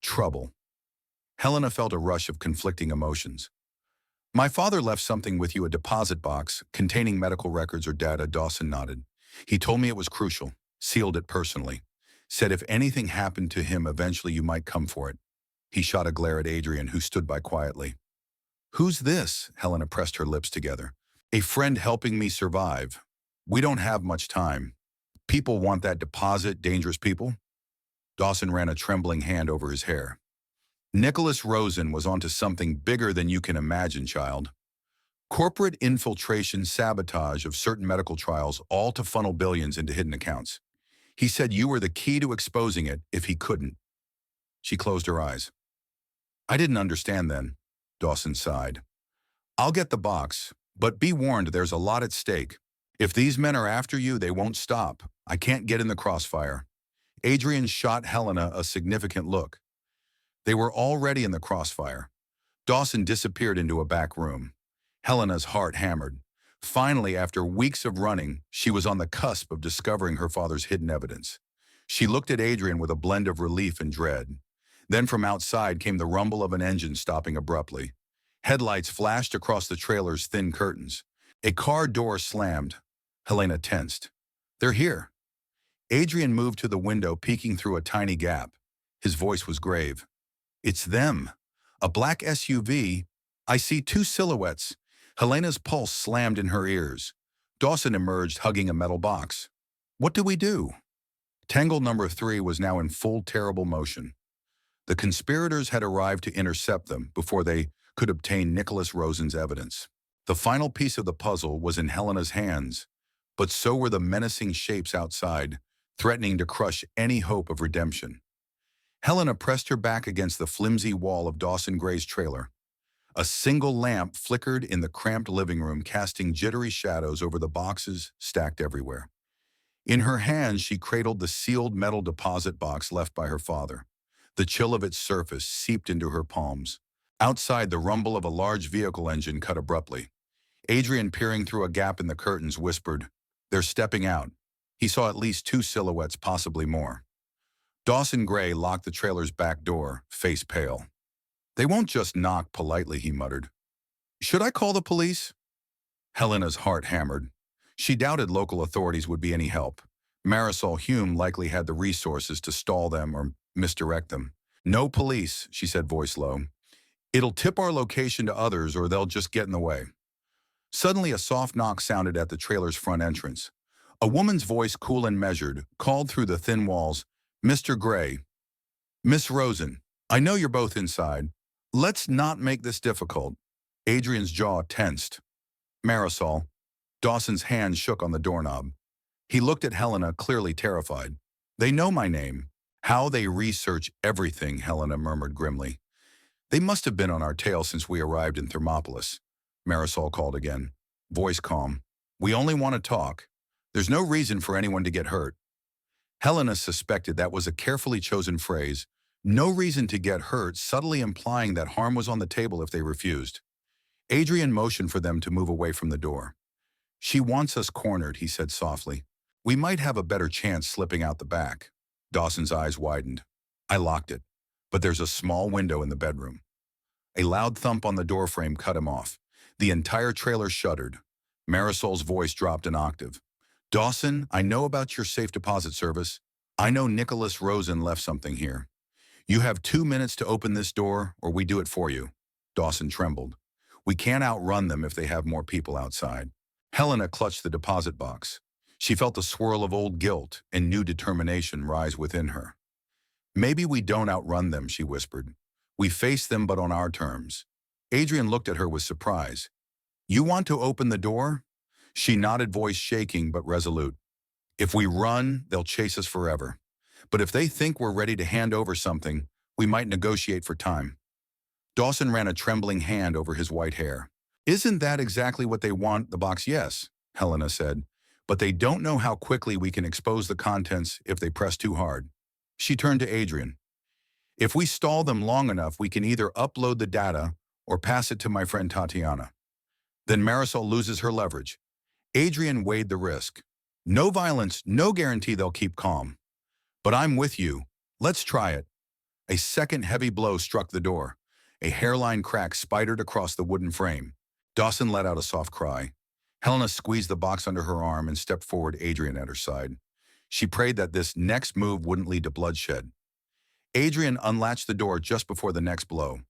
trouble." Helena felt a rush of conflicting emotions. "My father left something with you, a deposit box containing medical records or data," Dawson nodded. "He told me it was crucial, sealed it personally. Said if anything happened to him, eventually you might come for it." He shot a glare at Adrian, who stood by quietly. "Who's this?" Helena pressed her lips together. "A friend helping me survive. We don't have much time. People want that deposit, dangerous people." Dawson ran a trembling hand over his hair. "Nicholas Rosen was onto something bigger than you can imagine, child. Corporate infiltration, sabotage of certain medical trials, all to funnel billions into hidden accounts. He said you were the key to exposing it if he couldn't." She closed her eyes. "I didn't understand then," Dawson sighed. "I'll get the box, but be warned, there's a lot at stake. If these men are after you, they won't stop. I can't get in the crossfire." Adrian shot Helena a significant look. They were already in the crossfire. Dawson disappeared into a back room. Helena's heart hammered. Finally, after weeks of running, she was on the cusp of discovering her father's hidden evidence. She looked at Adrian with a blend of relief and dread. Then from outside came the rumble of an engine stopping abruptly. Headlights flashed across the trailer's thin curtains. A car door slammed. Helena tensed. "They're here." Adrian moved to the window, peeking through a tiny gap. His voice was grave. "It's them. A black SUV. I see two silhouettes." Helena's pulse slammed in her ears. Dawson emerged, hugging a metal box. "What do we do?" Tangle number 3 was now in full terrible motion. The conspirators had arrived to intercept them before they could obtain Nicholas Rosen's evidence. The final piece of the puzzle was in Helena's hands, but so were the menacing shapes outside, threatening to crush any hope of redemption. Helena pressed her back against the flimsy wall of Dawson Gray's trailer. A single lamp flickered in the cramped living room, casting jittery shadows over the boxes stacked everywhere. In her hands, she cradled the sealed metal deposit box left by her father. The chill of its surface seeped into her palms. Outside, the rumble of a large vehicle engine cut abruptly. Adrian, peering through a gap in the curtains, whispered, "They're stepping out." He saw at least two silhouettes, possibly more. Dawson Gray locked the trailer's back door, face pale. "They won't just knock politely," he muttered. "Should I call the police?" Helena's heart hammered. She doubted local authorities would be any help. Marisol Hume likely had the resources to stall them or misdirect them. "No police," she said, voice low. "It'll tip our location to others or they'll just get in the way." Suddenly, a soft knock sounded at the trailer's front entrance. A woman's voice, cool and measured, called through the thin walls, "Mr. Gray." "Miss Rosen, I know you're both inside. Let's not make this difficult." Adrian's jaw tensed. "Marisol." Dawson's hand shook on the doorknob. He looked at Helena, clearly terrified. "They know my name." "How they research everything," Helena murmured grimly. "They must have been on our tail since we arrived in Thermopolis." Marisol called again, voice calm. "We only want to talk. There's no reason for anyone to get hurt." Helena suspected that was a carefully chosen phrase, "no reason to get hurt," subtly implying that harm was on the table if they refused. Adrian motioned for them to move away from the door. "She wants us cornered," he said softly. "We might have a better chance slipping out the back." Dawson's eyes widened. "I locked it, but there's a small window in the bedroom." A loud thump on the doorframe cut him off. The entire trailer shuddered. Marisol's voice dropped an octave. "Dawson, I know about your safe deposit service. I know Nicholas Rosen left something here. You have 2 minutes to open this door, or we do it for you." Dawson trembled. "We can't outrun them if they have more people outside." Helena clutched the deposit box. She felt the swirl of old guilt and new determination rise within her. "Maybe we don't outrun them," she whispered. "We face them, but on our terms." Adrian looked at her with surprise. "You want to open the door?" She nodded, voice shaking but resolute. "If we run, they'll chase us forever. But if they think we're ready to hand over something, we might negotiate for time." Dawson ran a trembling hand over his white hair. "Isn't that exactly what they want, the box?" "Yes," Helena said. "But they don't know how quickly we can expose the contents if they press too hard." She turned to Adrian. "If we stall them long enough, we can either upload the data or pass it to my friend Tatiana. Then Marisol loses her leverage." Adrian weighed the risk. "No violence, no guarantee they'll keep calm. But I'm with you. Let's try it." A second heavy blow struck the door. A hairline crack spidered across the wooden frame. Dawson let out a soft cry. Helena squeezed the box under her arm and stepped forward, Adrian at her side. She prayed that this next move wouldn't lead to bloodshed. Adrian unlatched the door just before the next blow.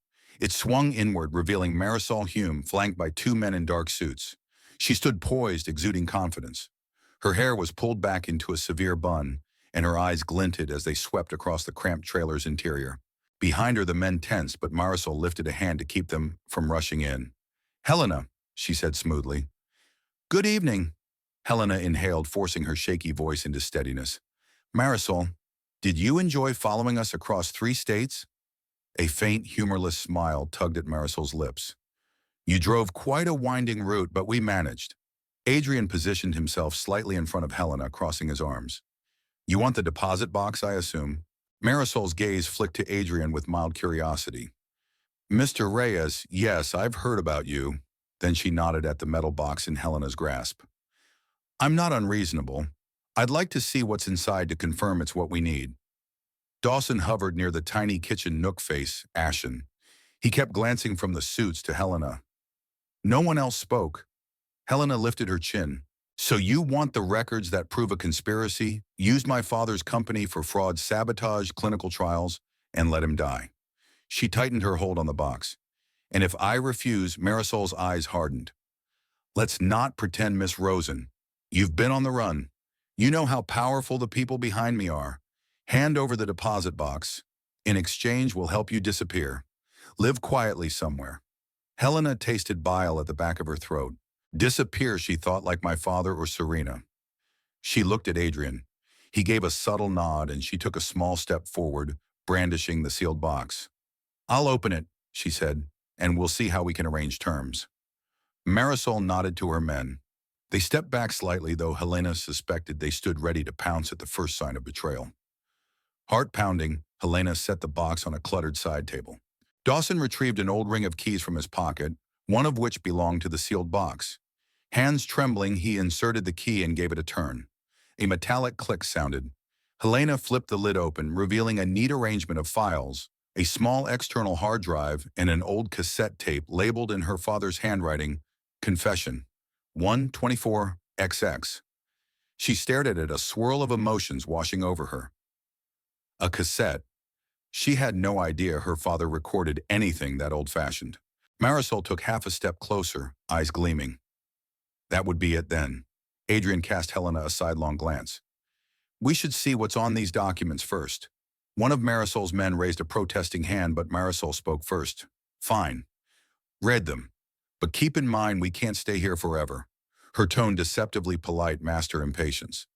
It swung inward, revealing Marisol Hume, flanked by 2 men in dark suits. She stood poised, exuding confidence. Her hair was pulled back into a severe bun, and her eyes glinted as they swept across the cramped trailer's interior. Behind her, the men tensed, but Marisol lifted a hand to keep them from rushing in. "Helena," she said smoothly. "Good evening." Helena inhaled, forcing her shaky voice into steadiness. "Marisol, did you enjoy following us across 3 states? A faint, humorless smile tugged at Marisol's lips. "You drove quite a winding route, but we managed." Adrian positioned himself slightly in front of Helena, crossing his arms. "You want the deposit box, I assume?" Marisol's gaze flicked to Adrian with mild curiosity. "Mr. Reyes, yes, I've heard about you." Then she nodded at the metal box in Helena's grasp. "I'm not unreasonable. I'd like to see what's inside to confirm it's what we need." Dawson hovered near the tiny kitchen nook, face ashen. He kept glancing from the suits to Helena. No one else spoke. Helena lifted her chin. "So you want the records that prove a conspiracy, used my father's company for fraud, sabotage, clinical trials, and let him die?" She tightened her hold on the box. "And if I refuse," Marisol's eyes hardened. "Let's not pretend, Miss Rosen. You've been on the run. You know how powerful the people behind me are. Hand over the deposit box. In exchange, we'll help you disappear. Live quietly somewhere." Helena tasted bile at the back of her throat. "Disappear," she thought, "like my father or Serena." She looked at Adrian. He gave a subtle nod, and she took a small step forward, brandishing the sealed box. "I'll open it," she said, "and we'll see how we can arrange terms." Marisol nodded to her men. They stepped back slightly, though Helena suspected they stood ready to pounce at the first sign of betrayal. Heart pounding, Helena set the box on a cluttered side table. Dawson retrieved an old ring of keys from his pocket, one of which belonged to the sealed box. Hands trembling, he inserted the key and gave it a turn. A metallic click sounded. Helena flipped the lid open, revealing a neat arrangement of files, a small external hard drive, and an old cassette tape labeled in her father's handwriting, Confession, 124XX. She stared at it, a swirl of emotions washing over her. A cassette. She had no idea her father recorded anything that old-fashioned. Marisol took half a step closer, eyes gleaming. That would be it then. Adrian cast Helena a sidelong glance. We should see what's on these documents first. One of Marisol's men raised a protesting hand, but Marisol spoke first. Fine. Read them. But keep in mind we can't stay here forever. Her tone deceptively polite masked her impatience.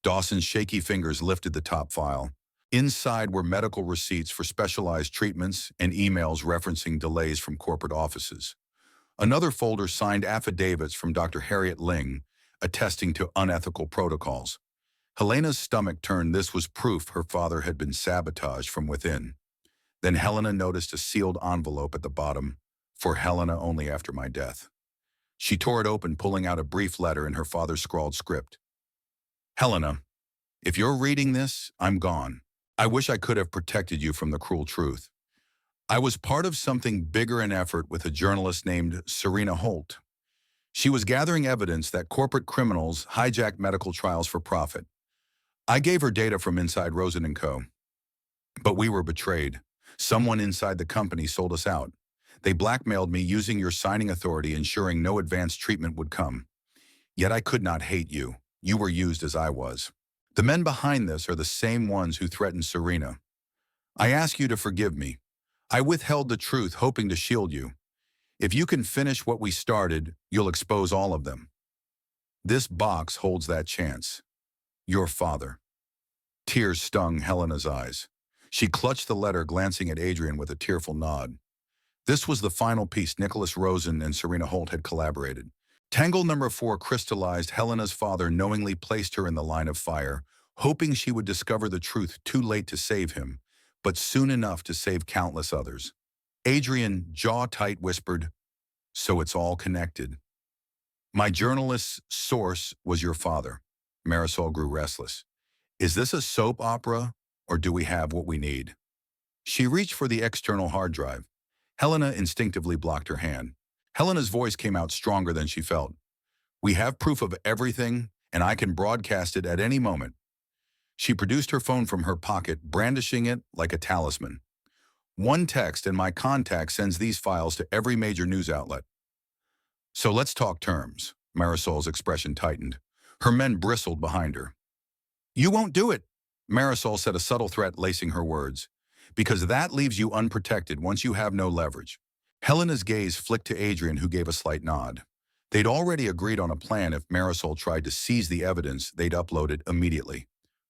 Dawson's shaky fingers lifted the top file. Inside were medical receipts for specialized treatments and emails referencing delays from corporate offices. Another folder signed affidavits from Dr. Harriet Ling, attesting to unethical protocols. Helena's stomach turned. This was proof her father had been sabotaged from within. Then Helena noticed a sealed envelope at the bottom, for Helena only after my death. She tore it open, pulling out a brief letter in her father's scrawled script. Helena, if you're reading this, I'm gone. I wish I could have protected you from the cruel truth. I was part of something bigger in effort with a journalist named Serena Holt. She was gathering evidence that corporate criminals hijack medical trials for profit. I gave her data from inside Rosen & Co. But we were betrayed. Someone inside the company sold us out. They blackmailed me using your signing authority, ensuring no advanced treatment would come. Yet I could not hate you. You were used as I was. The men behind this are the same ones who threatened Serena. I ask you to forgive me. I withheld the truth, hoping to shield you. If you can finish what we started, you'll expose all of them. This box holds that chance. Your father. Tears stung Helena's eyes. She clutched the letter, glancing at Adrian with a tearful nod. This was the final piece. Nicholas Rosen and Serena Holt had collaborated. Tangle number 4 crystallized. Helena's father knowingly placed her in the line of fire, hoping she would discover the truth too late to save him, but soon enough to save countless others. Adrian, jaw tight, whispered, "So it's all connected." My journalist's source was your father. Marisol grew restless. Is this a soap opera, or do we have what we need? She reached for the external hard drive. Helena instinctively blocked her hand. Helena's voice came out stronger than she felt. We have proof of everything, and I can broadcast it at any moment. She produced her phone from her pocket, brandishing it like a talisman. One text and my contact sends these files to every major news outlet. So let's talk terms. Marisol's expression tightened. Her men bristled behind her. You won't do it, Marisol said, a subtle threat lacing her words. Because that leaves you unprotected once you have no leverage. Helena's gaze flicked to Adrian, who gave a slight nod. They'd already agreed on a plan. If Marisol tried to seize the evidence, they'd upload it immediately.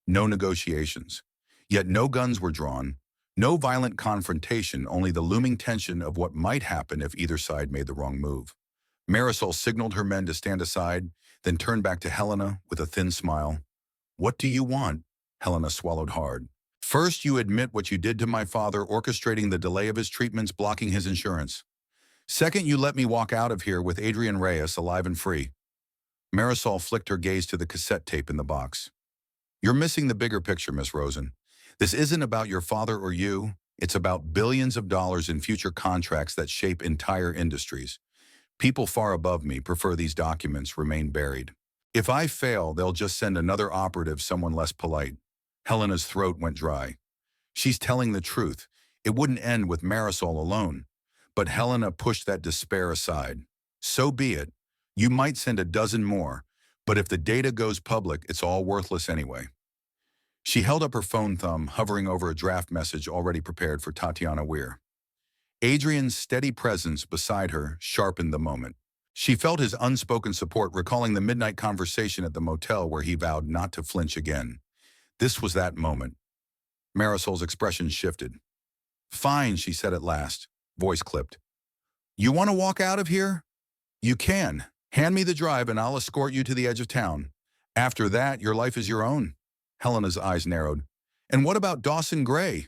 No negotiations. Yet no guns were drawn, no violent confrontation, only the looming tension of what might happen if either side made the wrong move. Marisol signaled her men to stand aside, then turned back to Helena with a thin smile. What do you want? Helena swallowed hard. First, you admit what you did to my father, orchestrating the delay of his treatments, blocking his insurance. Second, you let me walk out of here with Adrian Reyes alive and free. Marisol flicked her gaze to the cassette tape in the box. You're missing the bigger picture, Miss Rosen. This isn't about your father or you. It's about billions of dollars in future contracts that shape entire industries. People far above me prefer these documents remain buried. If I fail, they'll just send another operative, someone less polite. Helena's throat went dry. She's telling the truth. It wouldn't end with Marisol alone. But Helena pushed that despair aside. So be it. You might send a dozen more, but if the data goes public, it's all worthless anyway. She held up her phone thumb, hovering over a draft message already prepared for Tatiana Weir. Adrian's steady presence beside her sharpened the moment. She felt his unspoken support, recalling the midnight conversation at the motel where he vowed not to flinch again. This was that moment. Marisol's expression shifted. Fine, she said at last, voice clipped. You want to walk out of here? You can. Hand me the drive and I'll escort you to the edge of town. After that, your life is your own. Helena's eyes narrowed. And what about Dawson Gray?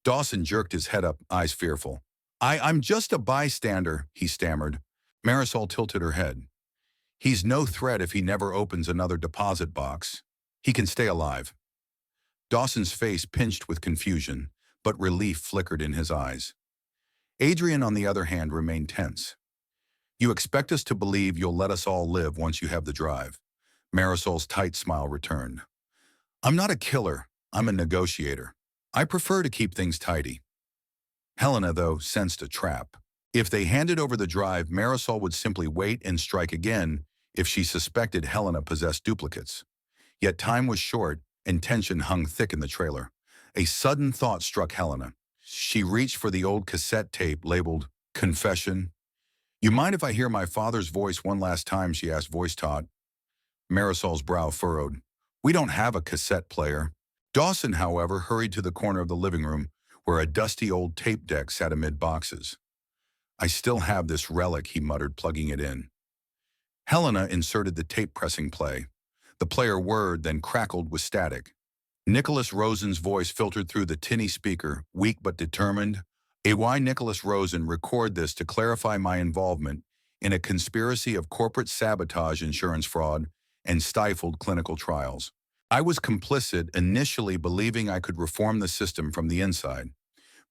Dawson jerked his head up, eyes fearful. I'm just a bystander, he stammered. Marisol tilted her head. He's no threat if he never opens another deposit box. He can stay alive. Dawson's face pinched with confusion, but relief flickered in his eyes. Adrian, on the other hand, remained tense. You expect us to believe you'll let us all live once you have the drive. Marisol's tight smile returned. I'm not a killer, I'm a negotiator. I prefer to keep things tidy. Helena, though, sensed a trap. If they handed over the drive, Marisol would simply wait and strike again if she suspected Helena possessed duplicates. Yet time was short, and tension hung thick in the trailer. A sudden thought struck Helena. She reached for the old cassette tape labeled Confession. You mind if I hear my father's voice one last time, she asked voice-taut. Marisol's brow furrowed. We don't have a cassette player. Dawson, however, hurried to the corner of the living room, where a dusty old tape deck sat amid boxes. I still have this relic, he muttered, plugging it in. Helena inserted the tape-pressing play. The player whirred, then crackled with static. Nicholas Rosen's voice filtered through the tinny speaker, weak but determined. A.Y. Nicholas Rosen, record this to clarify my involvement in a conspiracy of corporate sabotage, insurance fraud, and stifled clinical trials. I was complicit, initially believing I could reform the system from the inside.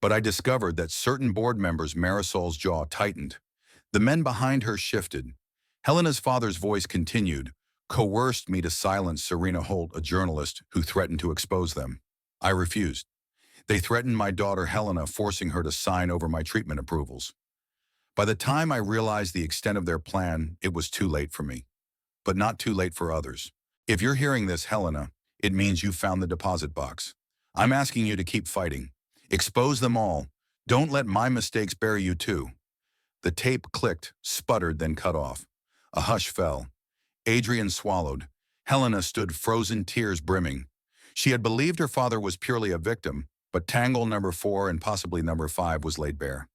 But I discovered that certain board members, Marisol's jaw tightened. The men behind her shifted. Helena's father's voice continued, coerced me to silence Serena Holt, a journalist who threatened to expose them. I refused. They threatened my daughter Helena, forcing her to sign over my treatment approvals. By the time I realized the extent of their plan, it was too late for me. But not too late for others. If you're hearing this, Helena, it means you found the deposit box. I'm asking you to keep fighting. Expose them all. Don't let my mistakes bury you too. The tape clicked, sputtered, then cut off. A hush fell. Adrian swallowed. Helena stood frozen, tears brimming. She had believed her father was purely a victim, but Tangle number 4 and possibly number 5 was laid bare.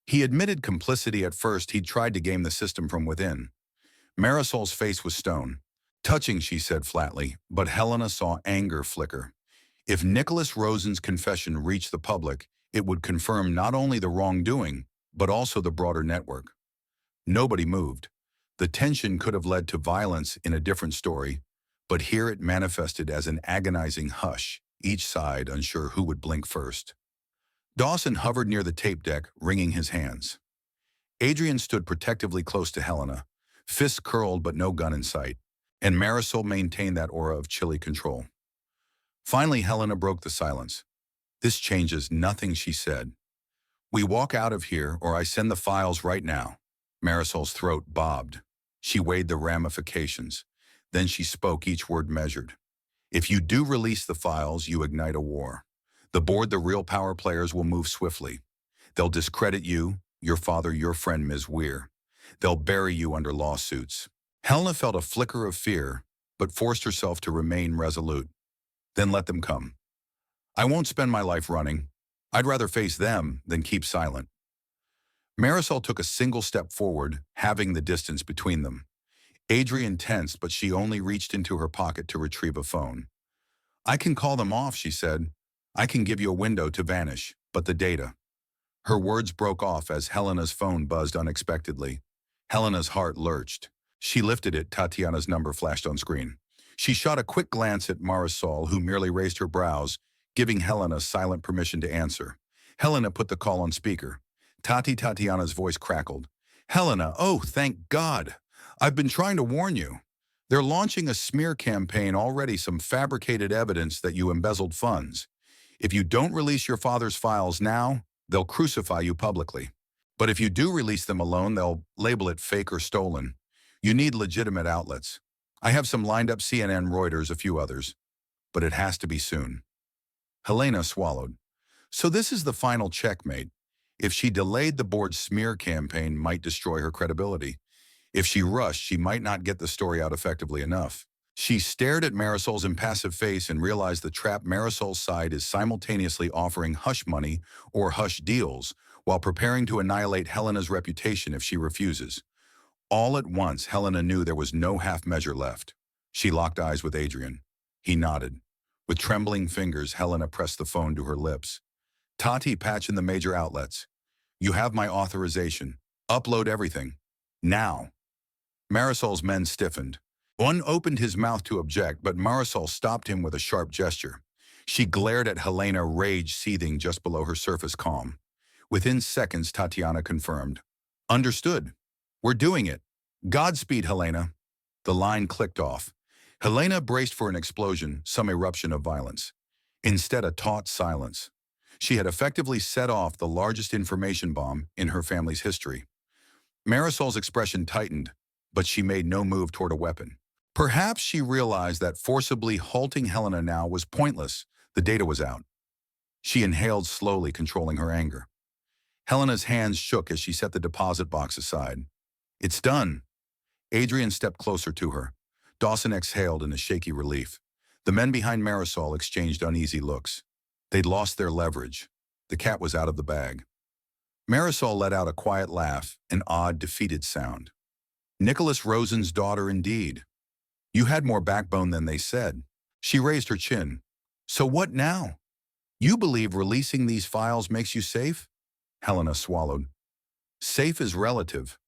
He admitted complicity at first. He'd tried to game the system from within. Marisol's face was stone. Touching, she said flatly, but Helena saw anger flicker. If Nicholas Rosen's confession reached the public, it would confirm not only the wrongdoing, but also the broader network. Nobody moved. The tension could have led to violence in a different story, but here it manifested as an agonizing hush, each side unsure who would blink first. Dawson hovered near the tape deck, wringing his hands. Adrian stood protectively close to Helena, fists curled but no gun in sight, and Marisol maintained that aura of chilly control. Finally, Helena broke the silence. This changes nothing, she said. We walk out of here, or I send the files right now. Marisol's throat bobbed. She weighed the ramifications. Then she spoke, each word measured. If you do release the files, you ignite a war. The board, the real power players, will move swiftly. They'll discredit you, your father, your friend, Ms. Weir. They'll bury you under lawsuits. Helena felt a flicker of fear, but forced herself to remain resolute. Then let them come. I won't spend my life running. I'd rather face them than keep silent. Marisol took a single step forward, halving the distance between them. Adrian tensed, but she only reached into her pocket to retrieve a phone. I can call them off, she said. I can give you a window to vanish, but the data. Her words broke off as Helena's phone buzzed unexpectedly. Helena's heart lurched. She lifted it. Tatiana's number flashed on screen. She shot a quick glance at Marisol, who merely raised her brows, giving Helena silent permission to answer. Helena put the call on speaker. Tatiana's voice crackled. Helena, oh, thank God. I've been trying to warn you. They're launching a smear campaign already, some fabricated evidence that you embezzled funds. If you don't release your father's files now, they'll crucify you publicly. But if you do release them alone, they'll label it fake or stolen. You need legitimate outlets. I have some lined up, CNN, Reuters, a few others. But it has to be soon. Helena swallowed. So this is the final checkmate. If she delayed, the board's smear campaign might destroy her credibility. If she rushed, she might not get the story out effectively enough. She stared at Marisol's impassive face and realized the trap. Marisol's side is simultaneously offering hush money or hush deals while preparing to annihilate Helena's reputation if she refuses. All at once, Helena knew there was no half measure left. She locked eyes with Adrian. He nodded. With trembling fingers, Helena pressed the phone to her lips. Tati, patch in the major outlets. You have my authorization. Upload everything. Now. Marisol's men stiffened. One opened his mouth to object, but Marisol stopped him with a sharp gesture. She glared at Helena, rage seething just below her surface calm. Within seconds, Tatiana confirmed. Understood. We're doing it. Godspeed, Helena. The line clicked off. Helena braced for an explosion, some eruption of violence. Instead, a taut silence. She had effectively set off the largest information bomb in her family's history. Marisol's expression tightened, but she made no move toward a weapon. Perhaps she realized that forcibly halting Helena now was pointless. The data was out. She inhaled slowly, controlling her anger. Helena's hands shook as she set the deposit box aside. It's done. Adrian stepped closer to her. Dawson exhaled in a shaky relief. The men behind Marisol exchanged uneasy looks. They'd lost their leverage. The cat was out of the bag. Marisol let out a quiet laugh, an odd, defeated sound. Nicholas Rosen's daughter indeed. You had more backbone than they said. She raised her chin. So what now? You believe releasing these files makes you safe? Helena swallowed. Safe is relative,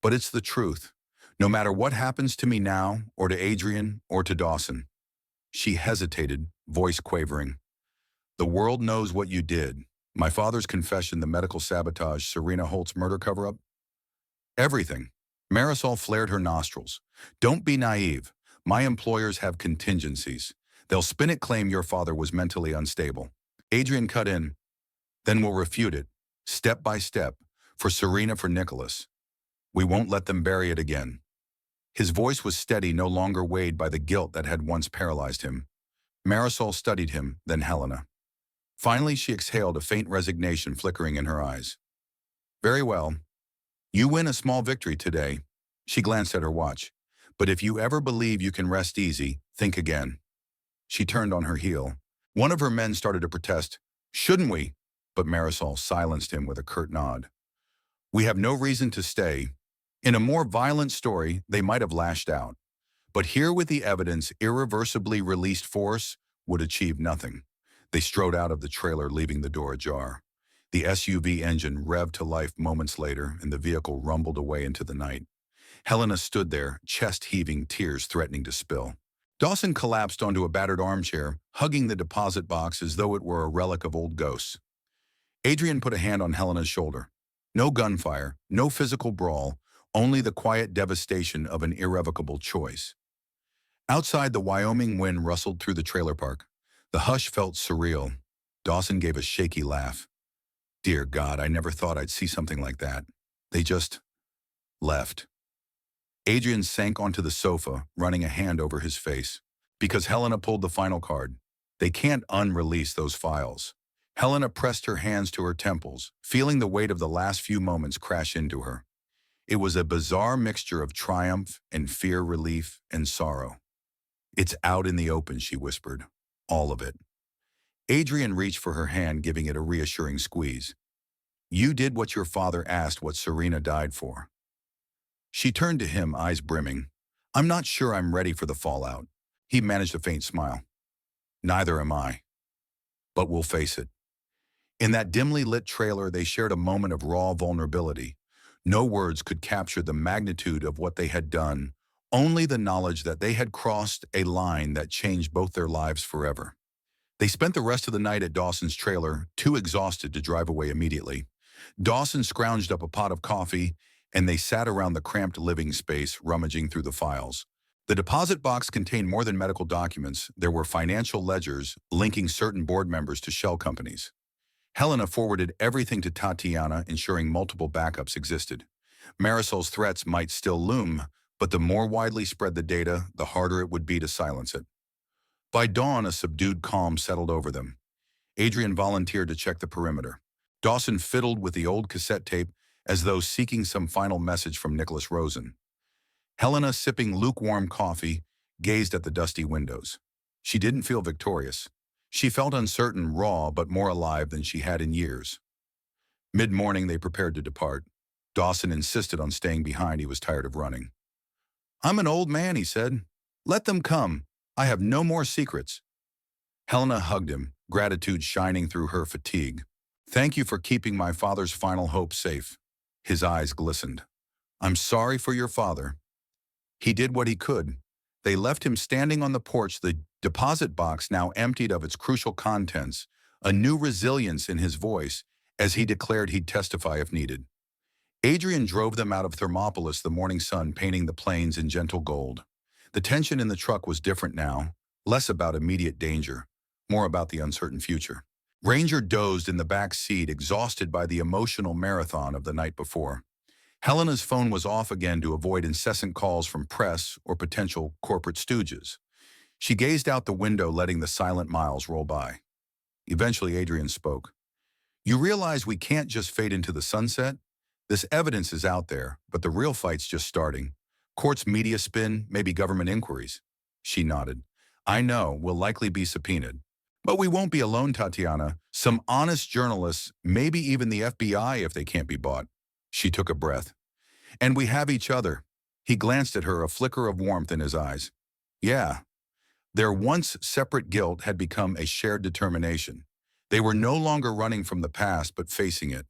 but it's the truth. No matter what happens to me now, or to Adrian, or to Dawson. She hesitated, voice quavering. The world knows what you did. My father's confession, the medical sabotage, Serena Holt's murder cover-up. Everything. Marisol flared her nostrils. Don't be naive. My employers have contingencies. They'll spin it, claim your father was mentally unstable. Adrian cut in. Then we'll refute it, step by step, for Serena, for Nicholas. We won't let them bury it again. His voice was steady, no longer weighed by the guilt that had once paralyzed him. Marisol studied him, then Helena. Finally, she exhaled, a faint resignation flickering in her eyes. Very well. You win a small victory today. She glanced at her watch. But if you ever believe you can rest easy, think again. She turned on her heel. One of her men started to protest. Shouldn't we? But Marisol silenced him with a curt nod. We have no reason to stay. In a more violent story, they might have lashed out. But here with the evidence, irreversibly released force would achieve nothing. They strode out of the trailer, leaving the door ajar. The SUV engine revved to life moments later, and the vehicle rumbled away into the night. Helena stood there, chest heaving, tears threatening to spill. Dawson collapsed onto a battered armchair, hugging the deposit box as though it were a relic of old ghosts. Adrian put a hand on Helena's shoulder. No gunfire, no physical brawl, only the quiet devastation of an irrevocable choice. Outside, the Wyoming wind rustled through the trailer park. The hush felt surreal. Dawson gave a shaky laugh. Dear God, I never thought I'd see something like that. They just left. Adrian sank onto the sofa, running a hand over his face. Because Helena pulled the final card. They can't unrelease those files. Helena pressed her hands to her temples, feeling the weight of the last few moments crash into her. It was a bizarre mixture of triumph and fear, relief and sorrow. It's out in the open, she whispered. All of it. Adrian reached for her hand, giving it a reassuring squeeze. You did what your father asked, what Serena died for. She turned to him, eyes brimming. I'm not sure I'm ready for the fallout. He managed a faint smile. Neither am I. But we'll face it. In that dimly lit trailer, they shared a moment of raw vulnerability. No words could capture the magnitude of what they had done, only the knowledge that they had crossed a line that changed both their lives forever. They spent the rest of the night at Dawson's trailer, too exhausted to drive away immediately. Dawson scrounged up a pot of coffee, and they sat around the cramped living space, rummaging through the files. The deposit box contained more than medical documents. There were financial ledgers linking certain board members to shell companies. Helena forwarded everything to Tatiana, ensuring multiple backups existed. Marisol's threats might still loom, but the more widely spread the data, the harder it would be to silence it. By dawn, a subdued calm settled over them. Adrian volunteered to check the perimeter. Dawson fiddled with the old cassette tape as though seeking some final message from Nicholas Rosen. Helena, sipping lukewarm coffee, gazed at the dusty windows. She didn't feel victorious. She felt uncertain, raw, but more alive than she had in years. Mid-morning, they prepared to depart. Dawson insisted on staying behind. He was tired of running. I'm an old man, he said. Let them come. I have no more secrets. Helena hugged him, gratitude shining through her fatigue. Thank you for keeping my father's final hope safe. His eyes glistened. I'm sorry for your father. He did what he could. They left him standing on the porch, the deposit box now emptied of its crucial contents, a new resilience in his voice as he declared he'd testify if needed. Adrian drove them out of Thermopolis, the morning sun painting the plains in gentle gold. The tension in the truck was different now, less about immediate danger, more about the uncertain future. Ranger dozed in the back seat, exhausted by the emotional marathon of the night before. Helena's phone was off again to avoid incessant calls from press or potential corporate stooges. She gazed out the window, letting the silent miles roll by. Eventually, Adrian spoke. You realize we can't just fade into the sunset? This evidence is out there, but the real fight's just starting. Courts, media spin, maybe government inquiries. She nodded. I know, we'll likely be subpoenaed. But we won't be alone, Tatiana. Some honest journalists, maybe even the FBI if they can't be bought. She took a breath. And we have each other. He glanced at her, a flicker of warmth in his eyes. Yeah. Their once separate guilt had become a shared determination. They were no longer running from the past, but facing it.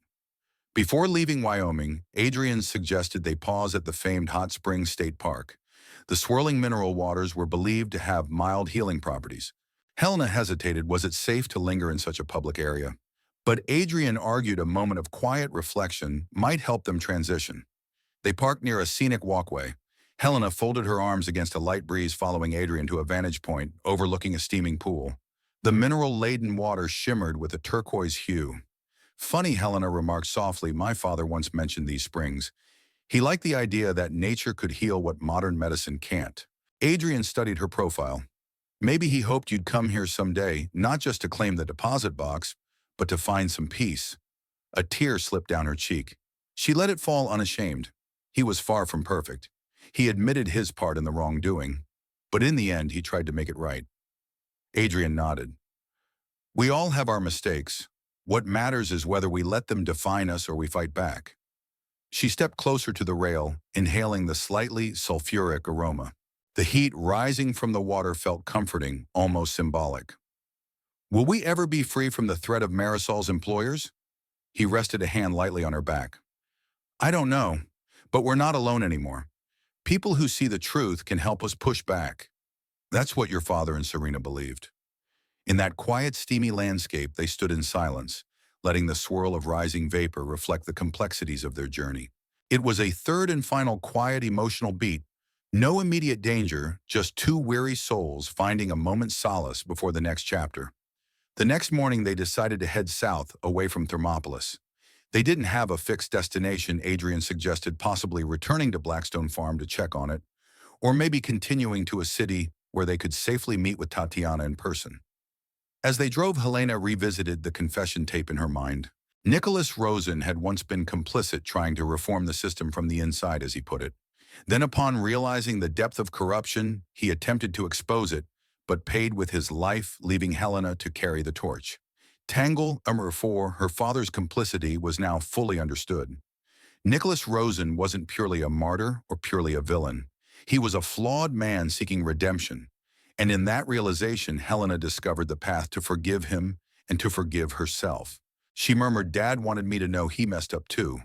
Before leaving Wyoming, Adrian suggested they pause at the famed Hot Springs State Park. The swirling mineral waters were believed to have mild healing properties. Helena hesitated. Was it safe to linger in such a public area? But Adrian argued a moment of quiet reflection might help them transition. They parked near a scenic walkway. Helena folded her arms against a light breeze, following Adrian to a vantage point overlooking a steaming pool. The mineral-laden water shimmered with a turquoise hue. Funny, Helena remarked softly, my father once mentioned these springs. He liked the idea that nature could heal what modern medicine can't. Adrian studied her profile. Maybe he hoped you'd come here someday, not just to claim the deposit box, but to find some peace. A tear slipped down her cheek. She let it fall unashamed. He was far from perfect. He admitted his part in the wrongdoing, but in the end he tried to make it right. Adrian nodded. We all have our mistakes. What matters is whether we let them define us or we fight back. She stepped closer to the rail, inhaling the slightly sulfuric aroma. The heat rising from the water felt comforting, almost symbolic. Will we ever be free from the threat of Marisol's employers? He rested a hand lightly on her back. I don't know, but we're not alone anymore. People who see the truth can help us push back. That's what your father and Serena believed. In that quiet, steamy landscape, they stood in silence, letting the swirl of rising vapor reflect the complexities of their journey. It was a third and final quiet, emotional beat. No immediate danger, just two weary souls finding a moment's solace before the next chapter. The next morning, they decided to head south, away from Thermopolis. They didn't have a fixed destination. Adrian suggested possibly returning to Blackstone Farm to check on it, or maybe continuing to a city where they could safely meet with Tatiana in person. As they drove, Helena revisited the confession tape in her mind. Nicholas Rosen had once been complicit, trying to reform the system from the inside, as he put it. Then, upon realizing the depth of corruption, he attempted to expose it, but paid with his life, leaving Helena to carry the torch. Tangle number 4, her father's complicity was now fully understood. Nicholas Rosen wasn't purely a martyr or purely a villain. He was a flawed man seeking redemption. And in that realization, Helena discovered the path to forgive him and to forgive herself. She murmured, Dad wanted me to know he messed up too,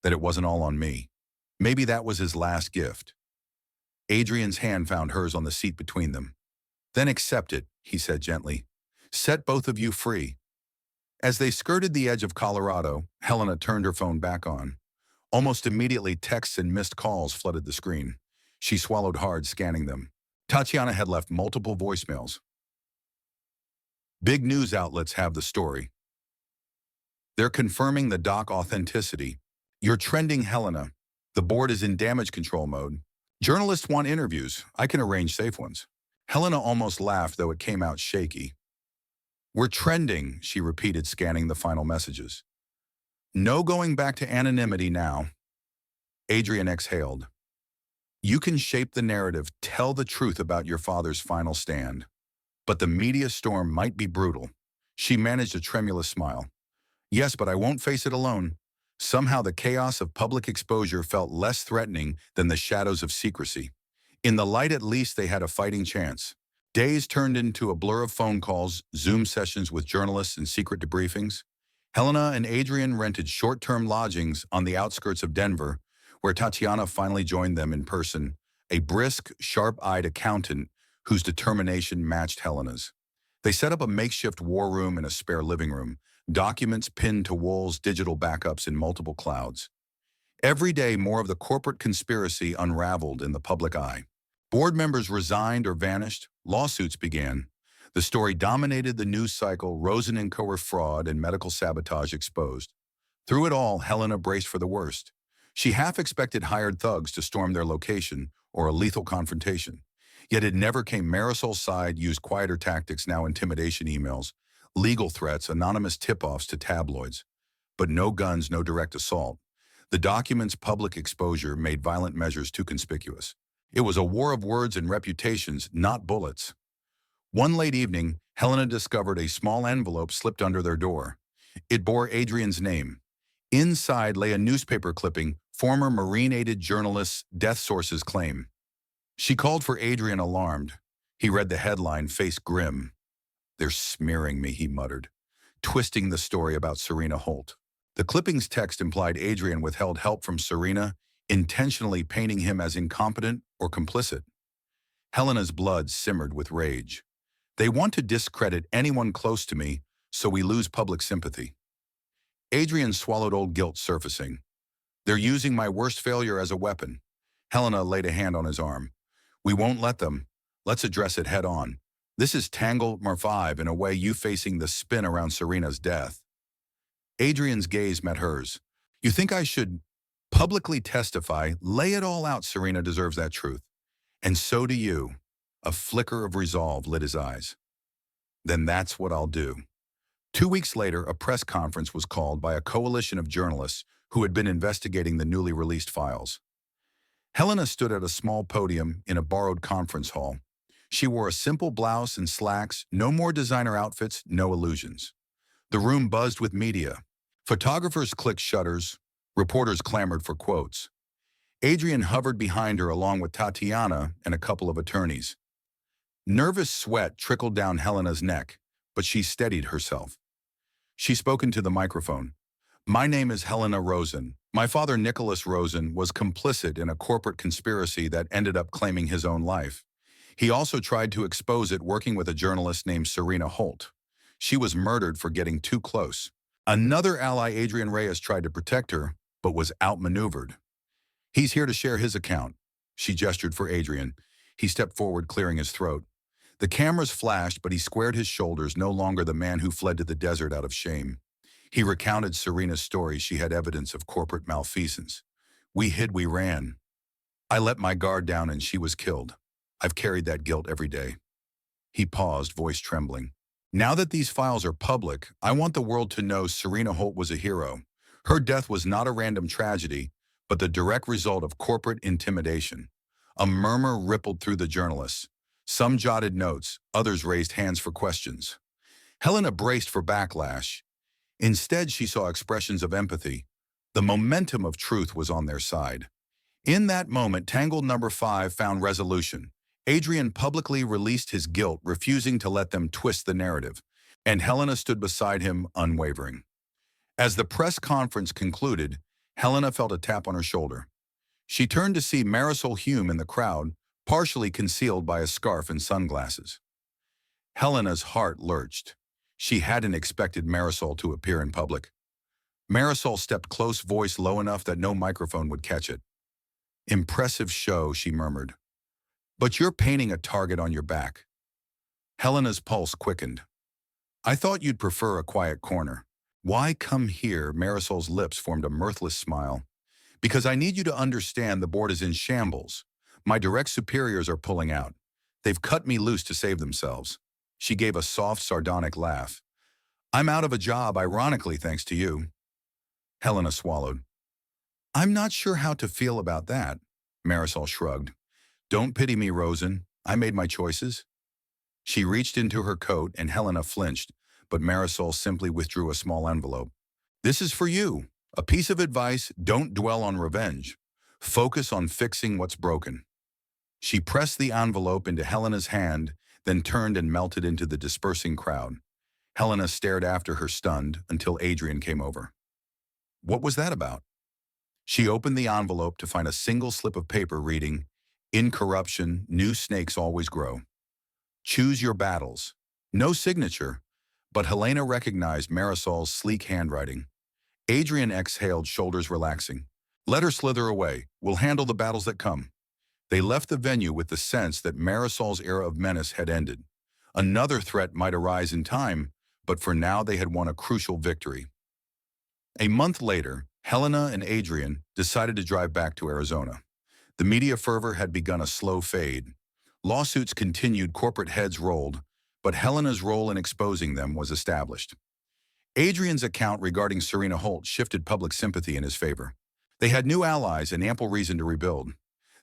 that it wasn't all on me. Maybe that was his last gift. Adrian's hand found hers on the seat between them. Then accept it, he said gently. Set both of you free. As they skirted the edge of Colorado, Helena turned her phone back on. Almost immediately, texts and missed calls flooded the screen. She swallowed hard, scanning them. Tatiana had left multiple voicemails. Big news outlets have the story. They're confirming the doc authenticity. You're trending, Helena. The board is in damage control mode. Journalists want interviews. I can arrange safe ones. Helena almost laughed, though it came out shaky. We're trending, she repeated, scanning the final messages. No going back to anonymity now. Adrian exhaled. You can shape the narrative, tell the truth about your father's final stand. But the media storm might be brutal. She managed a tremulous smile. Yes, but I won't face it alone. Somehow the chaos of public exposure felt less threatening than the shadows of secrecy. In the light, at least, they had a fighting chance. Days turned into a blur of phone calls, Zoom sessions with journalists, and secret debriefings. Helena and Adrian rented short-term lodgings on the outskirts of Denver, where Tatiana finally joined them in person, a brisk, sharp-eyed accountant whose determination matched Helena's. They set up a makeshift war room in a spare living room, documents pinned to walls, digital backups in multiple clouds. Every day, more of the corporate conspiracy unraveled in the public eye. Board members resigned or vanished, lawsuits began. The story dominated the news cycle, Rosen and Co. were fraud and medical sabotage exposed. Through it all, Helena braced for the worst. She half expected hired thugs to storm their location or a lethal confrontation. Yet it never came. Marisol's side used quieter tactics, now intimidation emails, legal threats, anonymous tip-offs to tabloids. But no guns, no direct assault. The document's public exposure made violent measures too conspicuous. It was a war of words and reputations, not bullets. One late evening, Helena discovered a small envelope slipped under their door. It bore Adrian's name. Inside lay a newspaper clipping, former Marine-aided journalist's death sources claim. She called for Adrian, alarmed. He read the headline, face grim. "They're smearing me," he muttered, twisting the story about Serena Holt. The clipping's text implied Adrian withheld help from Serena, intentionally painting him as incompetent or complicit. Helena's blood simmered with rage. "They want to discredit anyone close to me, so we lose public sympathy." Adrian swallowed, old guilt surfacing. "They're using my worst failure as a weapon." Helena laid a hand on his arm. "We won't let them. Let's address it head on. This is Tangle Mar5, in a way, you facing the spin around Serena's death." Adrian's gaze met hers. "You think I should publicly testify? Lay it all out. Serena deserves that truth. And so do you." A flicker of resolve lit his eyes. "Then that's what I'll do." 2 weeks later, a press conference was called by a coalition of journalists who had been investigating the newly released files. Helena stood at a small podium in a borrowed conference hall. She wore a simple blouse and slacks, no more designer outfits, no illusions. The room buzzed with media. Photographers clicked shutters. Reporters clamored for quotes. Adrian hovered behind her along with Tatiana and a couple of attorneys. Nervous sweat trickled down Helena's neck, but she steadied herself. She spoke into the microphone. "My name is Helena Rosen. My father, Nicholas Rosen, was complicit in a corporate conspiracy that ended up claiming his own life. He also tried to expose it, working with a journalist named Serena Holt. She was murdered for getting too close. Another ally, Adrian Reyes, tried to protect her, but was outmaneuvered. He's here to share his account." She gestured for Adrian. He stepped forward, clearing his throat. The cameras flashed, but he squared his shoulders, no longer the man who fled to the desert out of shame. He recounted Serena's story. She had evidence of corporate malfeasance. "We hid, we ran. I let my guard down and she was killed. I've carried that guilt every day." He paused, voice trembling. "Now that these files are public, I want the world to know Serena Holt was a hero. Her death was not a random tragedy, but the direct result of corporate intimidation." A murmur rippled through the journalists. Some jotted notes, others raised hands for questions. Helena braced for backlash. Instead, she saw expressions of empathy. The momentum of truth was on their side. In that moment, Tangle number 5 found resolution. Adrian publicly released his guilt, refusing to let them twist the narrative, and Helena stood beside him, unwavering. As the press conference concluded, Helena felt a tap on her shoulder. She turned to see Marisol Hume in the crowd, partially concealed by a scarf and sunglasses. Helena's heart lurched. She hadn't expected Marisol to appear in public. Marisol stepped close, voice low enough that no microphone would catch it. "Impressive show," she murmured. "But you're painting a target on your back." Helena's pulse quickened. "I thought you'd prefer a quiet corner." "Why come here?" Marisol's lips formed a mirthless smile. "Because I need you to understand the board is in shambles. My direct superiors are pulling out. They've cut me loose to save themselves." She gave a soft, sardonic laugh. "I'm out of a job, ironically, thanks to you." Helena swallowed. "I'm not sure how to feel about that." Marisol shrugged. "Don't pity me, Rosen. I made my choices." She reached into her coat and Helena flinched, but Marisol simply withdrew a small envelope. "This is for you. A piece of advice: don't dwell on revenge. Focus on fixing what's broken." She pressed the envelope into Helena's hand, then turned and melted into the dispersing crowd. Helena stared after her stunned until Adrian came over. What was that about? She opened the envelope to find a single slip of paper reading, "In corruption, new snakes always grow. Choose your battles." No signature, but Helena recognized Marisol's sleek handwriting. Adrian exhaled, shoulders relaxing. Let her slither away. We'll handle the battles that come. They left the venue with the sense that Marisol's era of menace had ended. Another threat might arise in time, but for now they had won a crucial victory. A month later, Helena and Adrian decided to drive back to Arizona. The media fervor had begun a slow fade. Lawsuits continued, corporate heads rolled, but Helena's role in exposing them was established. Adrian's account regarding Serena Holt shifted public sympathy in his favor. They had new allies and ample reason to rebuild.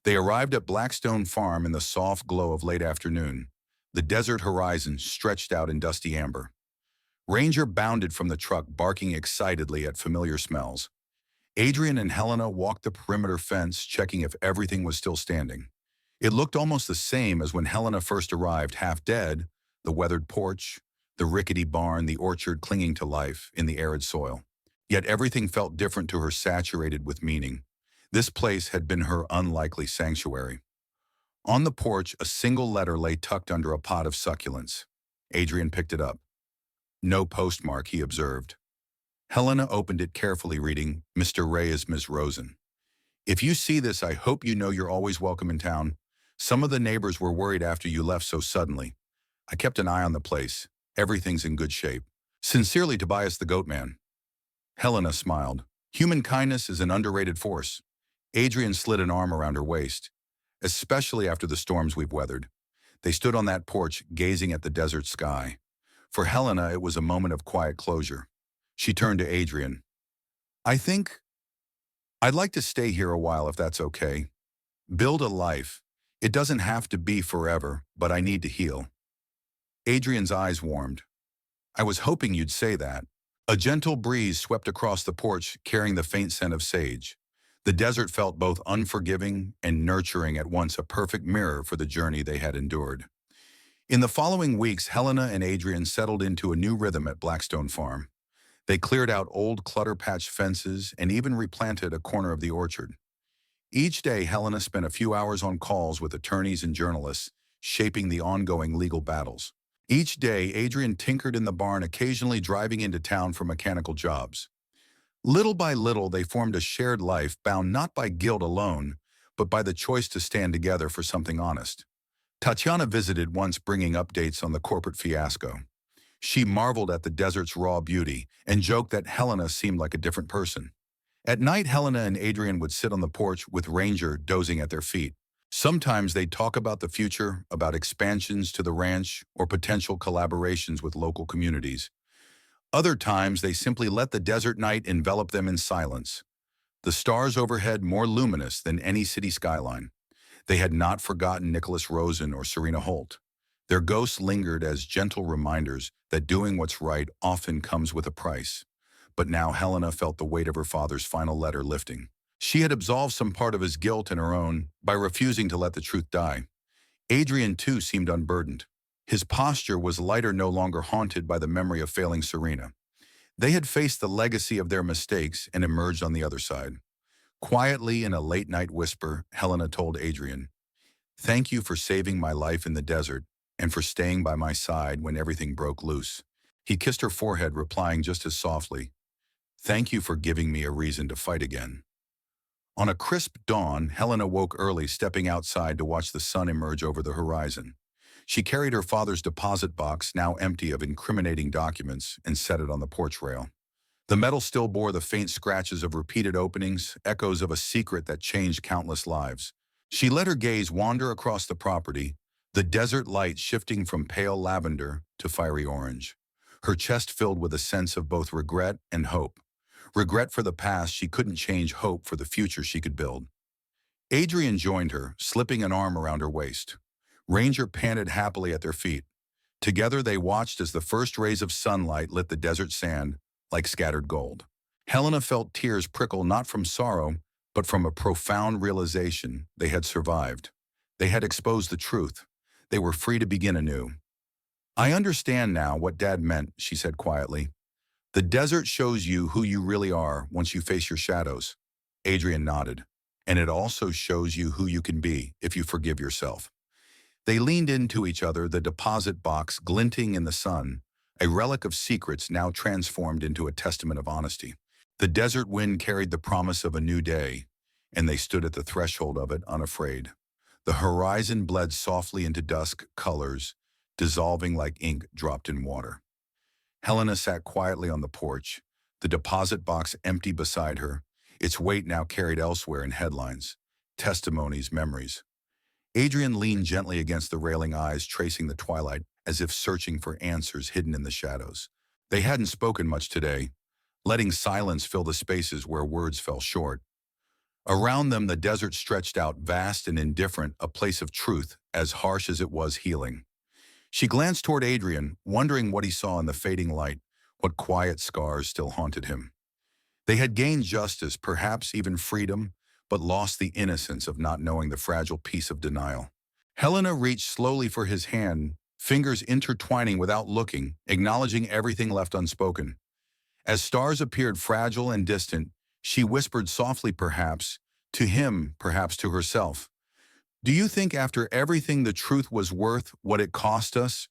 They arrived at Blackstone Farm in the soft glow of late afternoon. The desert horizon stretched out in dusty amber. Ranger bounded from the truck, barking excitedly at familiar smells. Adrian and Helena walked the perimeter fence, checking if everything was still standing. It looked almost the same as when Helena first arrived, half dead, the weathered porch, the rickety barn, the orchard clinging to life in the arid soil. Yet everything felt different to her, saturated with meaning. This place had been her unlikely sanctuary. On the porch, a single letter lay tucked under a pot of succulents. Adrian picked it up. No postmark, he observed. Helena opened it carefully, reading, "Mr. Reyes, Ms. Rosen. If you see this, I hope you know you're always welcome in town. Some of the neighbors were worried after you left so suddenly. I kept an eye on the place. Everything's in good shape. Sincerely, Tobias the Goatman." Helena smiled. Human kindness is an underrated force. Adrian slid an arm around her waist. Especially after the storms we've weathered. They stood on that porch, gazing at the desert sky. For Helena, it was a moment of quiet closure. She turned to Adrian. "I think I'd like to stay here a while if that's okay. Build a life. It doesn't have to be forever, but I need to heal." Adrian's eyes warmed. "I was hoping you'd say that." A gentle breeze swept across the porch, carrying the faint scent of sage. The desert felt both unforgiving and nurturing at once, a perfect mirror for the journey they had endured. In the following weeks, Helena and Adrian settled into a new rhythm at Blackstone Farm. They cleared out old clutter-patched fences and even replanted a corner of the orchard. Each day, Helena spent a few hours on calls with attorneys and journalists, shaping the ongoing legal battles. Each day, Adrian tinkered in the barn, occasionally driving into town for mechanical jobs. Little by little, they formed a shared life bound not by guilt alone, but by the choice to stand together for something honest. Tatiana visited once, bringing updates on the corporate fiasco. She marveled at the desert's raw beauty and joked that Helena seemed like a different person. At night, Helena and Adrian would sit on the porch with Ranger dozing at their feet. Sometimes they'd talk about the future, about expansions to the ranch, or potential collaborations with local communities. Other times, they simply let the desert night envelop them in silence. The stars overhead more luminous than any city skyline. They had not forgotten Nicholas Rosen or Serena Holt. Their ghosts lingered as gentle reminders that doing what's right often comes with a price. But now Helena felt the weight of her father's final letter lifting. She had absolved some part of his guilt and her own by refusing to let the truth die. Adrian, too, seemed unburdened. His posture was lighter, no longer haunted by the memory of failing Serena. They had faced the legacy of their mistakes and emerged on the other side. Quietly, in a late-night whisper, Helena told Adrian, "Thank you for saving my life in the desert and for staying by my side when everything broke loose." He kissed her forehead, replying just as softly, "Thank you for giving me a reason to fight again." On a crisp dawn, Helena woke early, stepping outside to watch the sun emerge over the horizon. She carried her father's deposit box, now empty of incriminating documents, and set it on the porch rail. The metal still bore the faint scratches of repeated openings, echoes of a secret that changed countless lives. She let her gaze wander across the property, the desert light shifting from pale lavender to fiery orange. Her chest filled with a sense of both regret and hope. Regret for the past she couldn't change, hope for the future she could build. Adrian joined her, slipping an arm around her waist. Ranger panted happily at their feet. Together they watched as the first rays of sunlight lit the desert sand like scattered gold. Helena felt tears prickle, not from sorrow, but from a profound realization they had survived. They had exposed the truth. They were free to begin anew. I understand now what Dad meant, she said quietly. The desert shows you who you really are once you face your shadows. Adrian nodded. And it also shows you who you can be if you forgive yourself. They leaned into each other, the deposit box glinting in the sun, a relic of secrets now transformed into a testament of honesty. The desert wind carried the promise of a new day, and they stood at the threshold of it unafraid. The horizon bled softly into dusk colors, dissolving like ink dropped in water. Helena sat quietly on the porch, the deposit box empty beside her, its weight now carried elsewhere in headlines, testimonies, memories. Adrian leaned gently against the railing, eyes tracing the twilight as if searching for answers hidden in the shadows. They hadn't spoken much today, letting silence fill the spaces where words fell short. Around them, the desert stretched out, vast and indifferent, a place of truth, as harsh as it was healing. She glanced toward Adrian, wondering what he saw in the fading light, what quiet scars still haunted him. They had gained justice, perhaps even freedom, but lost the innocence of not knowing the fragile peace of denial. Helena reached slowly for his hand, fingers intertwining without looking, acknowledging everything left unspoken. As stars appeared fragile and distant, she whispered softly, perhaps, to him, perhaps to herself. Do you think after everything the truth was worth what it cost us?